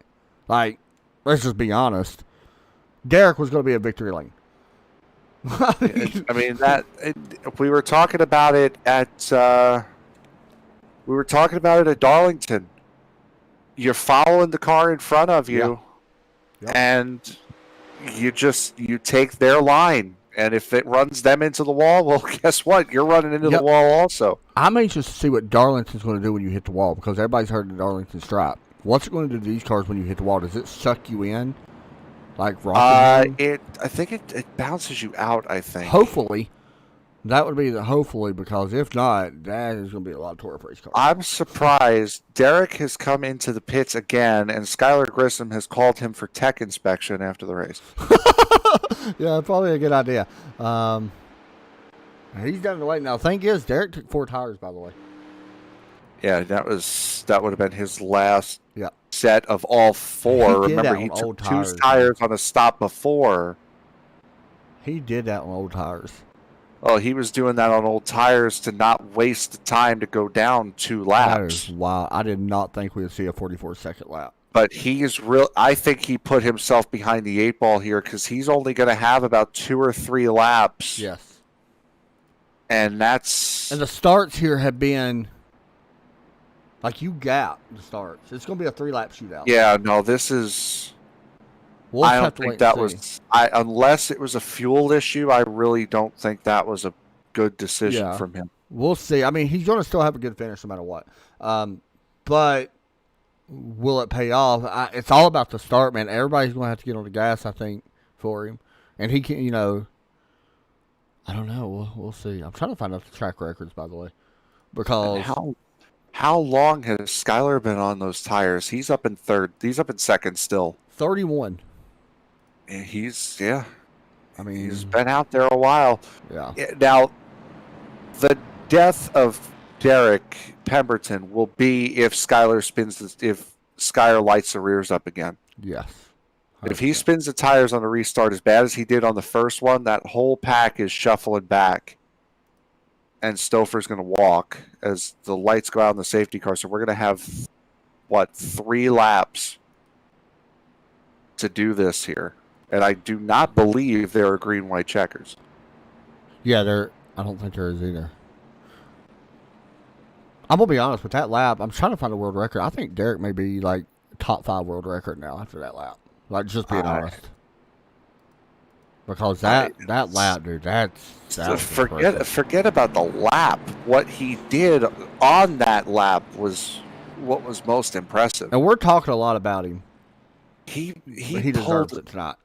Like, let's just be honest. Derek was going to be a victory lane. I mean we were talking about it at Darlington. You're following the car in front of you, and you take their line. And if it runs them into the wall, well, guess what? You're running into the wall also. I'm anxious to see what Darlington's going to do when you hit the wall, because everybody's heard the Darlington stripe. What's it going to do to these cars when you hit the wall? Does it suck you in? Like rocket? I think it bounces you out, I think. Hopefully. That would be hopefully, because if not, that is going to be a lot of tour race cars. I'm surprised. Derek has come into the pits again, and Skylar Grissom has called him for tech inspection after the race. Yeah, probably a good idea. He's done the way. Now, thing is, Derek took 4 tires, by the way. Yeah, that would have been his last set of all 4. Remember, he took 2 tires on a stop before. He did that on old tires. Oh, he was doing that on old tires to not waste the time to go down 2 laps. That is wild. I did not think we would see a 44-second lap. But I think he put himself behind the 8 ball here, because he's only going to have about 2 or 3 laps. Yes. And that's And the starts here have been like you gap the starts. It's going to be a 3-lap shootout. yeah, no, this is We'll I have don't to think wait that and see. was unless it was a fuel issue, I really don't think that was a good decision Yeah. from him. We'll see. I mean, he's going to still have a good finish no matter what. But will it pay off? It's all about the start, man. Everybody's going to have to get on the gas, I think, for him. And he can, I don't know. We'll see. I'm trying to find out the track records, by the way. Because How long has Skylar been on those tires? He's up in third. He's up in second still. 31. And he's he's been out there a while. Yeah. Now, the death of Derek Pemberton will be if Skylar lights the rears up again. Yes. 100%. If he spins the tires on the restart as bad as he did on the first one, that whole pack is shuffling back. And Stouffer's going to walk as the lights go out in the safety car. So we're going to have, 3 laps to do this here. And I do not believe there are green-white checkers. Yeah, I don't think there is either. I'm going to be honest, with that lap, I'm trying to find a world record. I think Derek may be like top 5 world record now after that lap. Like, just being honest. Because that lap, dude, that was forget about the lap. What he did on that lap was what was most impressive. And we're talking a lot about him. He deserves it tonight.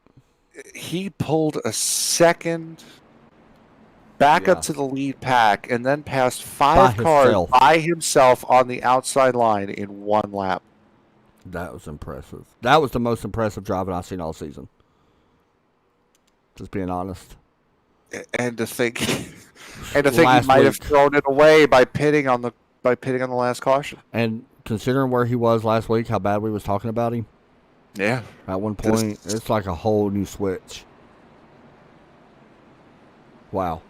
He pulled a second back up to the lead pack and then passed 5 cars by himself on the outside line in 1 lap. That was impressive. That was the most impressive driving I've seen all season. Just being honest. And to think he might have thrown it away by pitting on the last caution. And considering where he was last week, how bad we was talking about him. Yeah. At one point, it's like a whole new switch. Wow.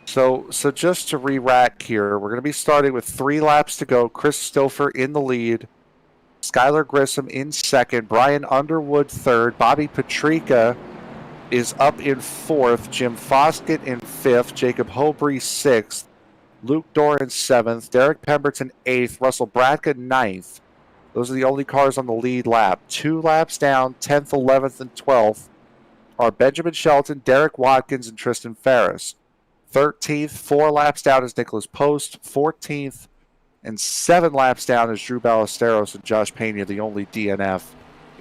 So just to re-rack here, we're going to be starting with 3 laps to go. Chris Stouffer in the lead. Skylar Grissom in second. Brian Underwood third. Bobby Petrika is up in 4th. Jim Foskett in 5th. Jacob Hobry 6th. Luke Doran 7th. Derek Pemberton 8th. Russell Bratka 9th. Those are the only cars on the lead lap. 2 laps down, 10th, 11th, and 12th are Benjamin Shelton, Derek Watkins, and Tristan Ferris. 13th, 4 laps down is Nicholas Post. 14th and 7 laps down is Drew Ballesteros and Josh Pena, the only DNF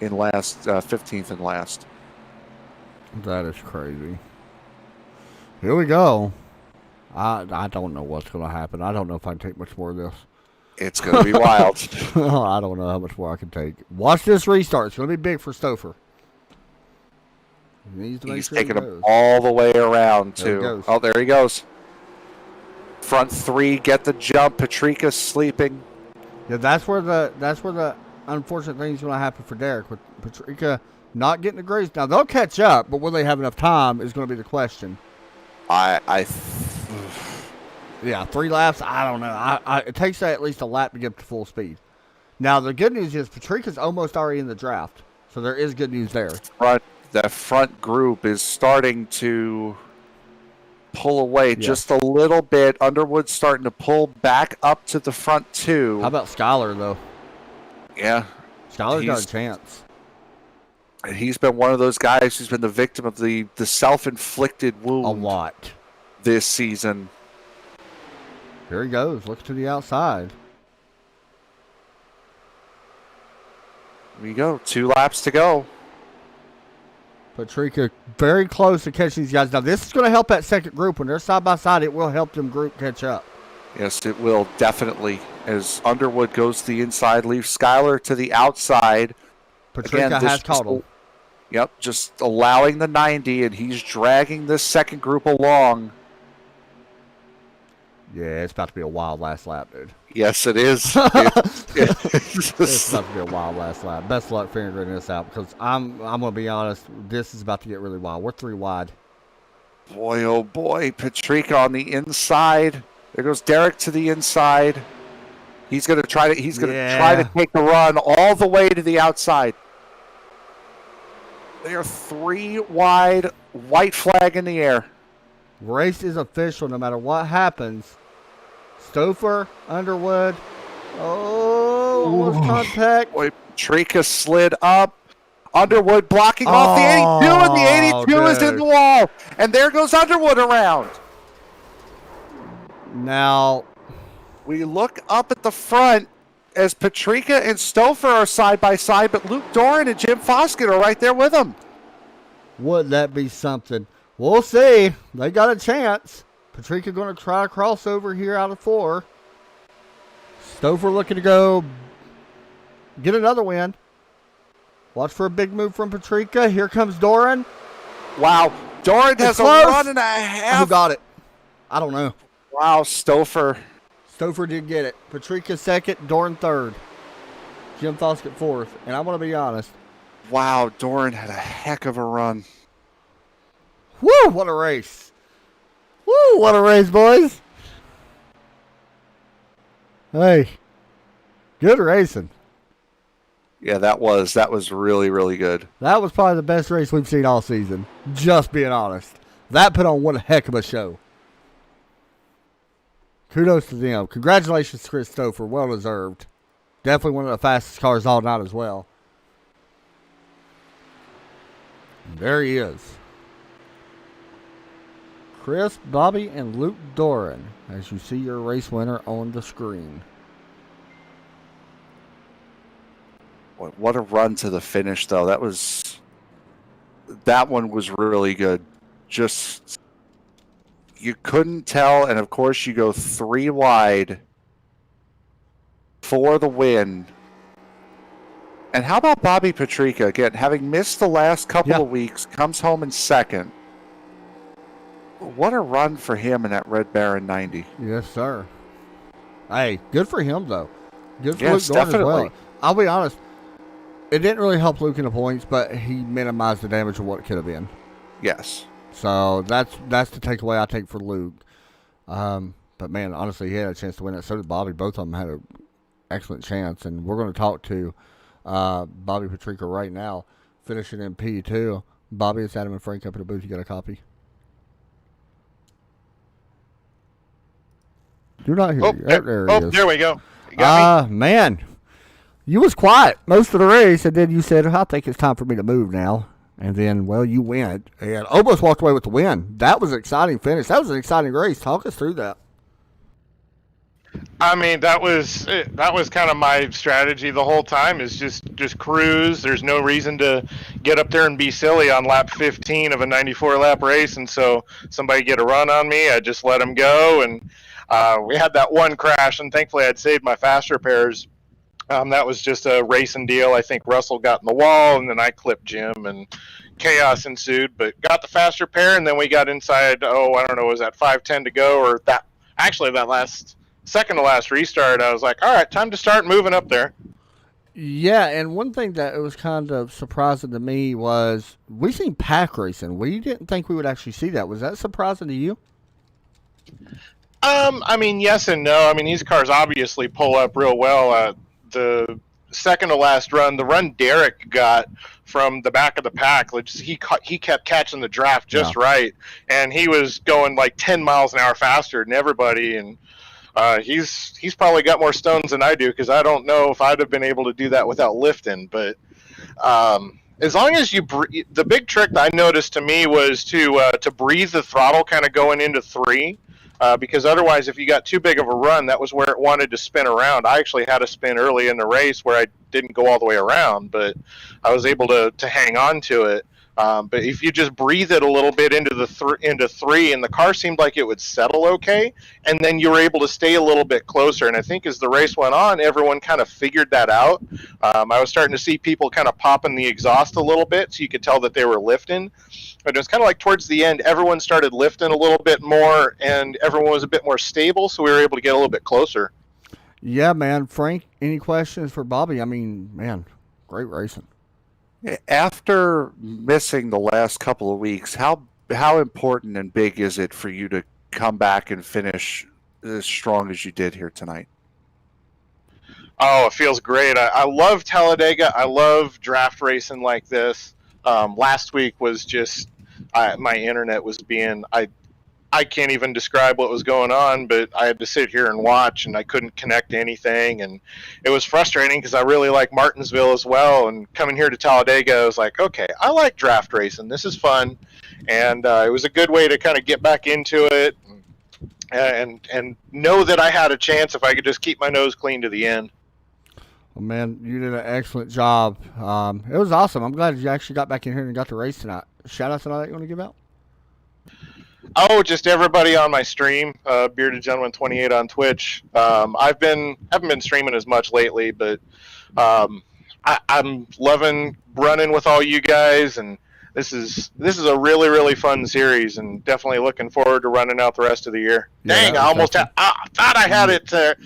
in last, 15th and last. That is crazy. Here we go. I don't know what's going to happen. I don't know if I can take much more of this. It's going to be wild. I don't know how much more I can take. Watch this restart. It's going to be big for Stouffer. He's taking him all the way around, too. Oh, there he goes. Front 3, get the jump. Petrika's sleeping. Yeah, that's where the unfortunate thing is going to happen for Derek. With Petrika not getting the grace. Now, they'll catch up, but will they have enough time is going to be the question. Yeah, 3 laps, I don't know. It takes at least a lap to get up to full speed. Now, the good news is Petrika's almost already in the draft, so there is good news there. The front group is starting to pull away just a little bit. Underwood's starting to pull back up to the front 2. How about Skylar, though? Yeah. Skylar's got a chance. And he's been one of those guys who's been the victim of the self-inflicted wound. A lot. This season. Here he goes. Look to the outside. Here we go. 2 laps to go. Petrika very close to catching these guys. Now, this is going to help that second group. When they're side by side, it will help them group catch up. Yes, it will, definitely. As Underwood goes to the inside, leaves Skylar to the outside. Petrika has caught him. Yep, just allowing the 90, and he's dragging this second group along. Yeah, it's about to be a wild last lap, dude. Yes, it is. It's about to be a wild last lap. Best luck figuring this out because I'm going to be honest, this is about to get really wild. We're 3 wide. Boy, oh boy. Petrika on the inside. There goes Derek to the inside. He's going to try to take the run all the way to the outside. They are 3 wide, white flag in the air. Race is official no matter what happens. Stouffer, Underwood. Oh, almost contact. Boy, Patrica slid up. Underwood blocking off the 82, and the 82 is in the wall. And there goes Underwood around. Now, we look up at the front as Patrica and Stouffer are side by side, but Luke Doran and Jim Foskett are right there with them. Wouldn't that be something? We'll see. They got a chance. Patrica going to try a crossover here out of 4. Stouffer looking to go get another win. Watch for a big move from Patrica. Here comes Doran. Wow. Doran has a run and a half. Who got it? I don't know. Wow, Stouffer. Stouffer did get it. Patrica second, Doran third. Jim Foskett fourth. And I want to be honest. Wow, Doran had a heck of a run. Woo, what a race. Woo, what a race, boys. Hey, good racing. Yeah, that was really, really good. That was probably the best race we've seen all season. Just being honest. That put on one heck of a show. Kudos to them. Congratulations to Chris Stouffer. Well deserved. Definitely one of the fastest cars all night as well. And there he is. Chris, Bobby, and Luke Doran, as you see your race winner on the screen. What a run to the finish, though. That one was really good. Just, you couldn't tell, and of course you go 3 wide for the win. And how about Bobby Patrica, again, having missed the last couple of weeks, comes home in second. What a run for him in that Red Baron 90. Yes, sir. Hey, good for him, though. Good for Yes, Luke Doran definitely. as well. I'll be honest. It didn't really help Luke in the points, but he minimized the damage of what it could have been. Yes. So that's the takeaway I take for Luke. But, man, honestly, he had a chance to win it. So did Bobby. Both of them had an excellent chance. And we're going to talk to Bobby Patrica right now, finishing in P2. Bobby, it's Adam and Frank up in the booth. You got a copy? Do not hear you. There he is. There we go. You got me? Man. You was quiet most of the race, and then you said, I think it's time for me to move now. And then, well, you went and almost walked away with the win. That was an exciting finish. That was an exciting race. Talk us through that. I mean, that was kind of my strategy the whole time, is just cruise. There's no reason to get up there and be silly on lap 15 of a 94-lap race, and so somebody get a run on me, I just let them go. And we had that one crash, and thankfully I'd saved my fast repairs. That was just a racing deal. I think Russell got in the wall, and then I clipped Jim, and chaos ensued. But got the fast repair, and then we got inside, I don't know, was that 5:10 to go, or that last second to last restart, I was like, all right, time to start moving up there. Yeah, and one thing that was kind of surprising to me was we seen pack racing. We didn't think we would actually see that. Was that surprising to you? I mean, yes and no. I mean, these cars obviously pull up real well. The second to last run, the run Derek got from the back of the pack, he kept catching the draft just right, and he was going like 10 miles an hour faster than everybody, and he's probably got more stones than I do, because I don't know if I'd have been able to do that without lifting. But as long as you the big trick that I noticed to me was to breathe the throttle kind of going into 3. Because otherwise, if you got too big of a run, that was where it wanted to spin around. I actually had a spin early in the race where I didn't go all the way around, but I was able to hang on to it. But if you just breathe it a little bit into 3, and the car seemed like it would settle okay, and then you were able to stay a little bit closer. And I think as the race went on, everyone kind of figured that out. I was starting to see people kind of popping the exhaust a little bit, so you could tell that they were lifting. But it was kind of like towards the end, everyone started lifting a little bit more, and everyone was a bit more stable, so we were able to get a little bit closer. Yeah, man. Frank, any questions for Bobby? I mean, man, great racing. After missing the last couple of weeks, how important and big is it for you to come back and finish as strong as you did here tonight? Oh, it feels great. I love Talladega. I love draft racing like this. Last week was just my internet was being I can't even describe what was going on, but I had to sit here and watch, and I couldn't connect to anything, and it was frustrating because I really like Martinsville as well. And coming here to Talladega, I was like, okay, I like draft racing. This is fun, and it was a good way to kind of get back into it, and know that I had a chance if I could just keep my nose clean to the end. Well, man, you did an excellent job. It was awesome. I'm glad you actually got back in here and got to race tonight. Shout outs and all that you want to give out? Oh, just everybody on my stream, Bearded Gentleman 28 on Twitch. Haven't been streaming as much lately, but I'm loving running with all you guys, and this is a really, really fun series, and definitely looking forward to running out the rest of the year. Yeah, Dang, I almost thought I had it there.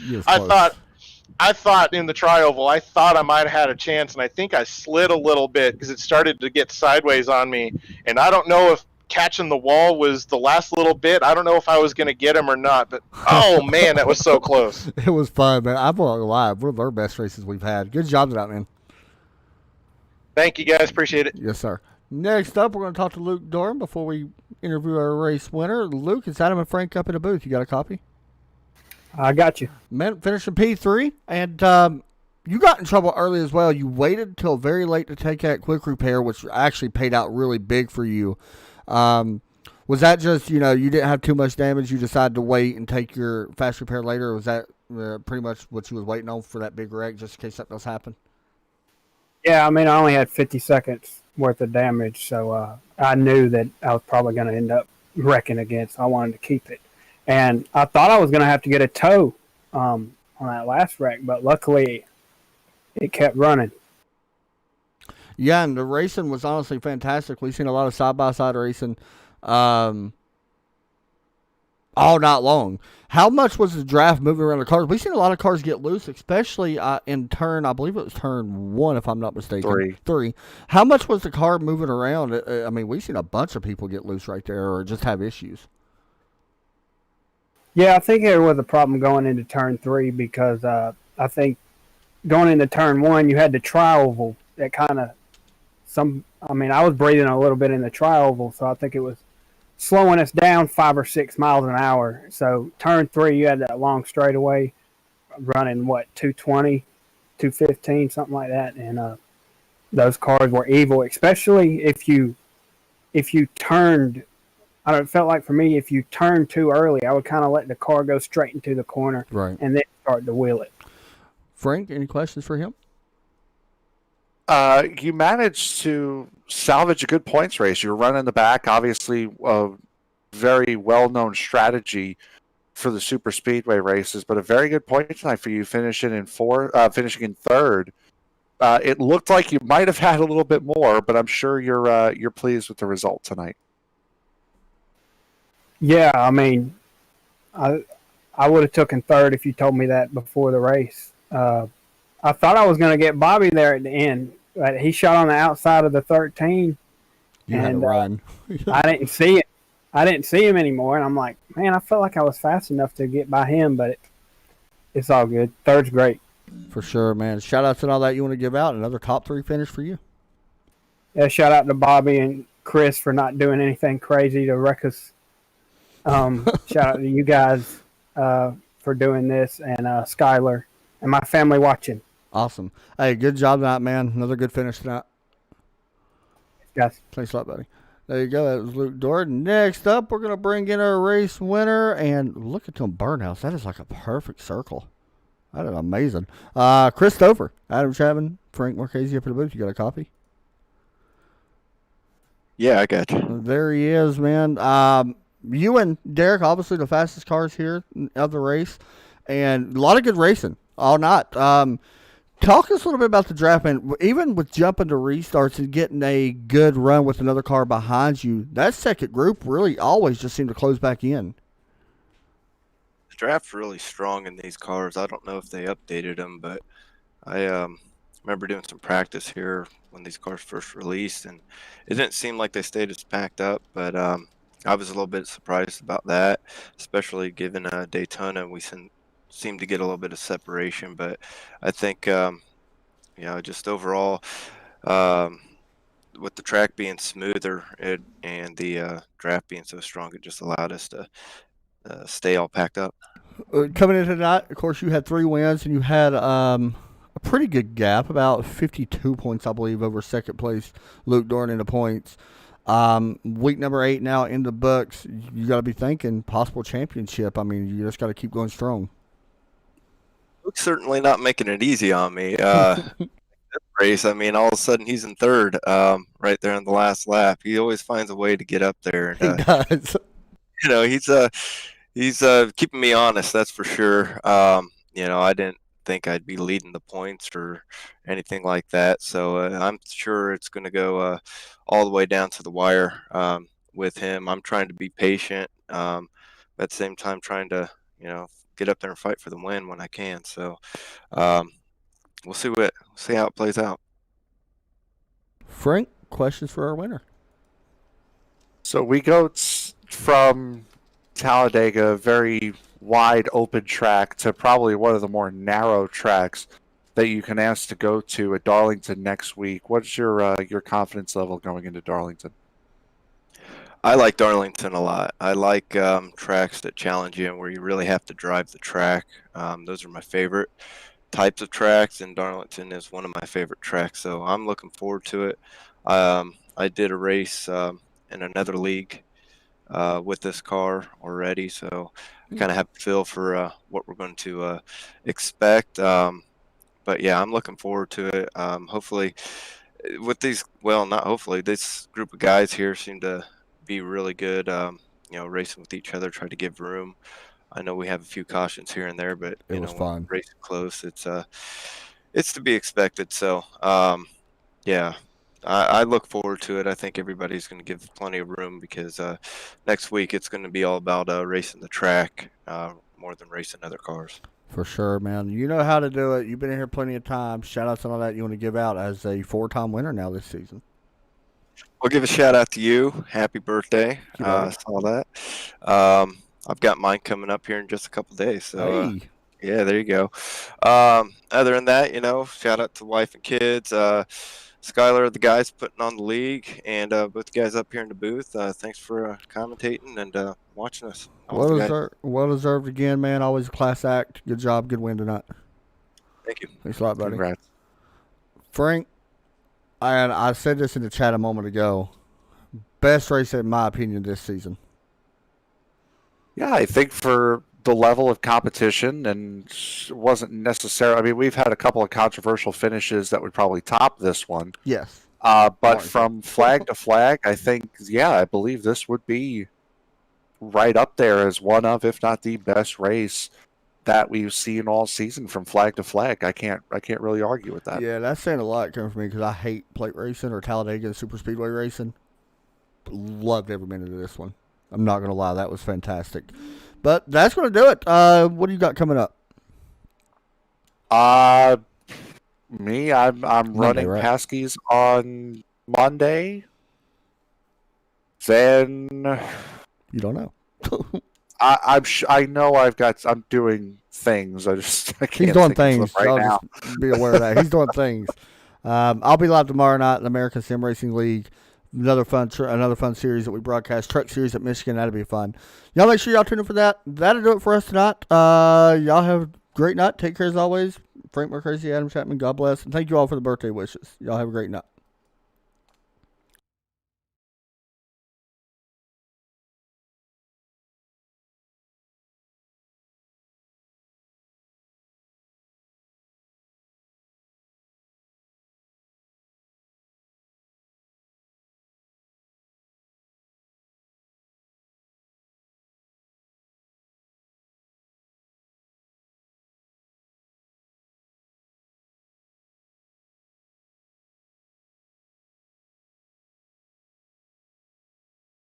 I thought in the trioval, I thought I might have had a chance, and I think I slid a little bit because it started to get sideways on me, and I don't know if catching the wall was the last little bit. I don't know if I was going to get him or not, but oh man, that was so close. It was fun, man. I'm not gonna lie. One of our best races we've had. Good job tonight, man. Thank you guys. Appreciate it. Yes, sir. Next up, we're going to talk to Luke Dorn before we interview our race winner. Luke, it's Adam and Frank up in the booth. You got a copy? I got you. Man, finishing P3, and you got in trouble early as well. You waited until very late to take that quick repair, which actually paid out really big for you. Was that just, you didn't have too much damage, you decided to wait and take your fast repair later, or was that pretty much what you was waiting on for that big wreck, just in case something else happened? Yeah, I mean, I only had 50 seconds worth of damage, so I knew that I was probably going to end up wrecking again, so I wanted to keep it. And I thought I was going to have to get a tow on that last wreck, but luckily it kept running. Yeah, and the racing was honestly fantastic. We've seen a lot of side-by-side racing all night long. How much was the draft moving around the cars? We've seen a lot of cars get loose, especially in turn, I believe it was turn 1, if I'm not mistaken. Three. How much was the car moving around? I mean, we've seen a bunch of people get loose right there or just have issues. Yeah, I think there was a problem going into turn 3 because I think going into turn 1, you had the tri-oval that kind of I was breathing a little bit in the tri-oval, so I think it was slowing us down 5 or 6 miles an hour. So turn 3, you had that long straightaway running, 220, 215, something like that. And those cars were evil, especially if you turned. It felt like for me, if you turned too early, I would kind of let the car go straight into the corner, right, and then start to wheel it. Frank, any questions for him? You managed to salvage a good points race. You were running the back, obviously a very well-known strategy for the super speedway races, but a very good point tonight for you, finishing in third. It looked like you might have had a little bit more, but I'm sure you're pleased with the result tonight. Yeah, I mean, I would have taken third if you told me that before the race. I thought I was going to get Bobby there at the end, but he shot on the outside of the 13. You had to run. I didn't see it. I didn't see him anymore, and I'm like, man, I felt like I was fast enough to get by him, but it's all good. Third's great. For sure, man. Shout outs and all that you want to give out. Another top 3 finish for you. Yeah, shout out to Bobby and Chris for not doing anything crazy to wreck us. Shout out to you guys for doing this, and Skylar and my family watching. Awesome. Hey, good job tonight, man. Another good finish tonight. Yes. Thanks a lot, buddy. There you go. That was Luke Dorn. Next up, we're going to bring in our race winner. And look at them burnouts. That is like a perfect circle. That is amazing. Chris Stover, Adam Chapman, Frank Marchese up in the booth. You got a copy? Yeah, I got you. There he is, man. You and Derek, obviously the fastest cars here of the race. And a lot of good racing all night. Talk us a little bit about the draft, man. Even with jumping to restarts and getting a good run with another car behind you, that second group really always just seemed to close back in. The draft's really strong in these cars. I don't know if they updated them, but I remember doing some practice here when these cars first released, and it didn't seem like they stayed as packed up, but I was a little bit surprised about that, especially given Daytona. We seemed to get a little bit of separation, but I think just overall with the track being smoother and the draft being so strong, it just allowed us to stay all packed up. Coming in tonight, of course, you had 3 wins and you had a pretty good gap, about 52 points, I believe, over second place Luke Dorn in the points. Week number 8 now in the books. You got to be thinking possible championship. I mean, you just got to keep going strong. Luke's certainly not making it easy on me. Race, I mean, all of a sudden he's in third, right there on the last lap. He always finds a way to get up there. And, He does. You know, he's keeping me honest, that's for sure. You know, I didn't think I'd be leading the points or anything like that, so I'm sure it's going to go all the way down to the wire with him. I'm trying to be patient, at the same time trying to, you know, get up there and fight for the win when I can. So we'll see how it plays out. Frank, questions for our winner? So we go from Talladega, very wide open track, to probably one of the more narrow tracks that you can ask to go to at Darlington next week. What's your confidence level going into Darlington? I like Darlington a lot. I like tracks that challenge you and where you really have to drive the track. Those are my favorite types of tracks, and Darlington is one of my favorite tracks, so I'm looking forward to it. I did a race in another league with this car already, so I kind of have a feel for what we're going to expect. But yeah, I'm looking forward to it. Hopefully, with these, well, not hopefully, this group of guys here seem to be really good. You know, racing with each other, try to give room. I know we have a few cautions here and there, but It was fun. Racing close, it's to be expected. So yeah, I look forward to it. I think everybody's going to give plenty of room because next week it's going to be all about racing the track more than racing other cars. For sure, man. You know how to do it. You've been in here plenty of times. Shout outs and all that you want to give out as a 4-time winner now this season. We'll give a shout out to you. Happy birthday. Saw that. I've got mine coming up here in just a couple days. So Hey. yeah, there you go. Other than that, you know, shout out to wife and kids. Skylar, the guys putting on the league, and both the guys up here in the booth. Thanks for commentating and watching us. Well deserved again, man. Always a class act. Good job. Good win tonight. Thank you. Thanks a lot, buddy. Congrats. Frank, I said this in the chat a moment ago. Best race, in my opinion, this season. Yeah, I think for the level of competition, and wasn't necessarily, I mean, we've had a couple of controversial finishes that would probably top this one. Yes. But from flag to flag, I think, yeah, I believe this would be right up there as one of, if not the best race that we've seen all season from flag to flag. I can't really argue with that. Yeah, that's saying a lot coming from me because I hate plate racing or Talladega and super speedway racing. Loved every minute of this one. I'm not going to lie. That was fantastic. But that's going to do it. What do you got coming up? Me, I'm running right? Paskies on Monday. Then You don't know. I know I'm doing things. I can't He's doing think of them things. right Y'all now. just be aware of that. He's doing things. I'll be live tomorrow night in the American Sim Racing League. Another fun series that we broadcast. Truck series at Michigan. That'll be fun. Y'all make sure y'all tune in for that. That'll do it for us tonight. Y'all have a great night. Take care as always. Frank Marcrazy, Adam Chapman. God bless. And thank you all for the birthday wishes. Y'all have a great night.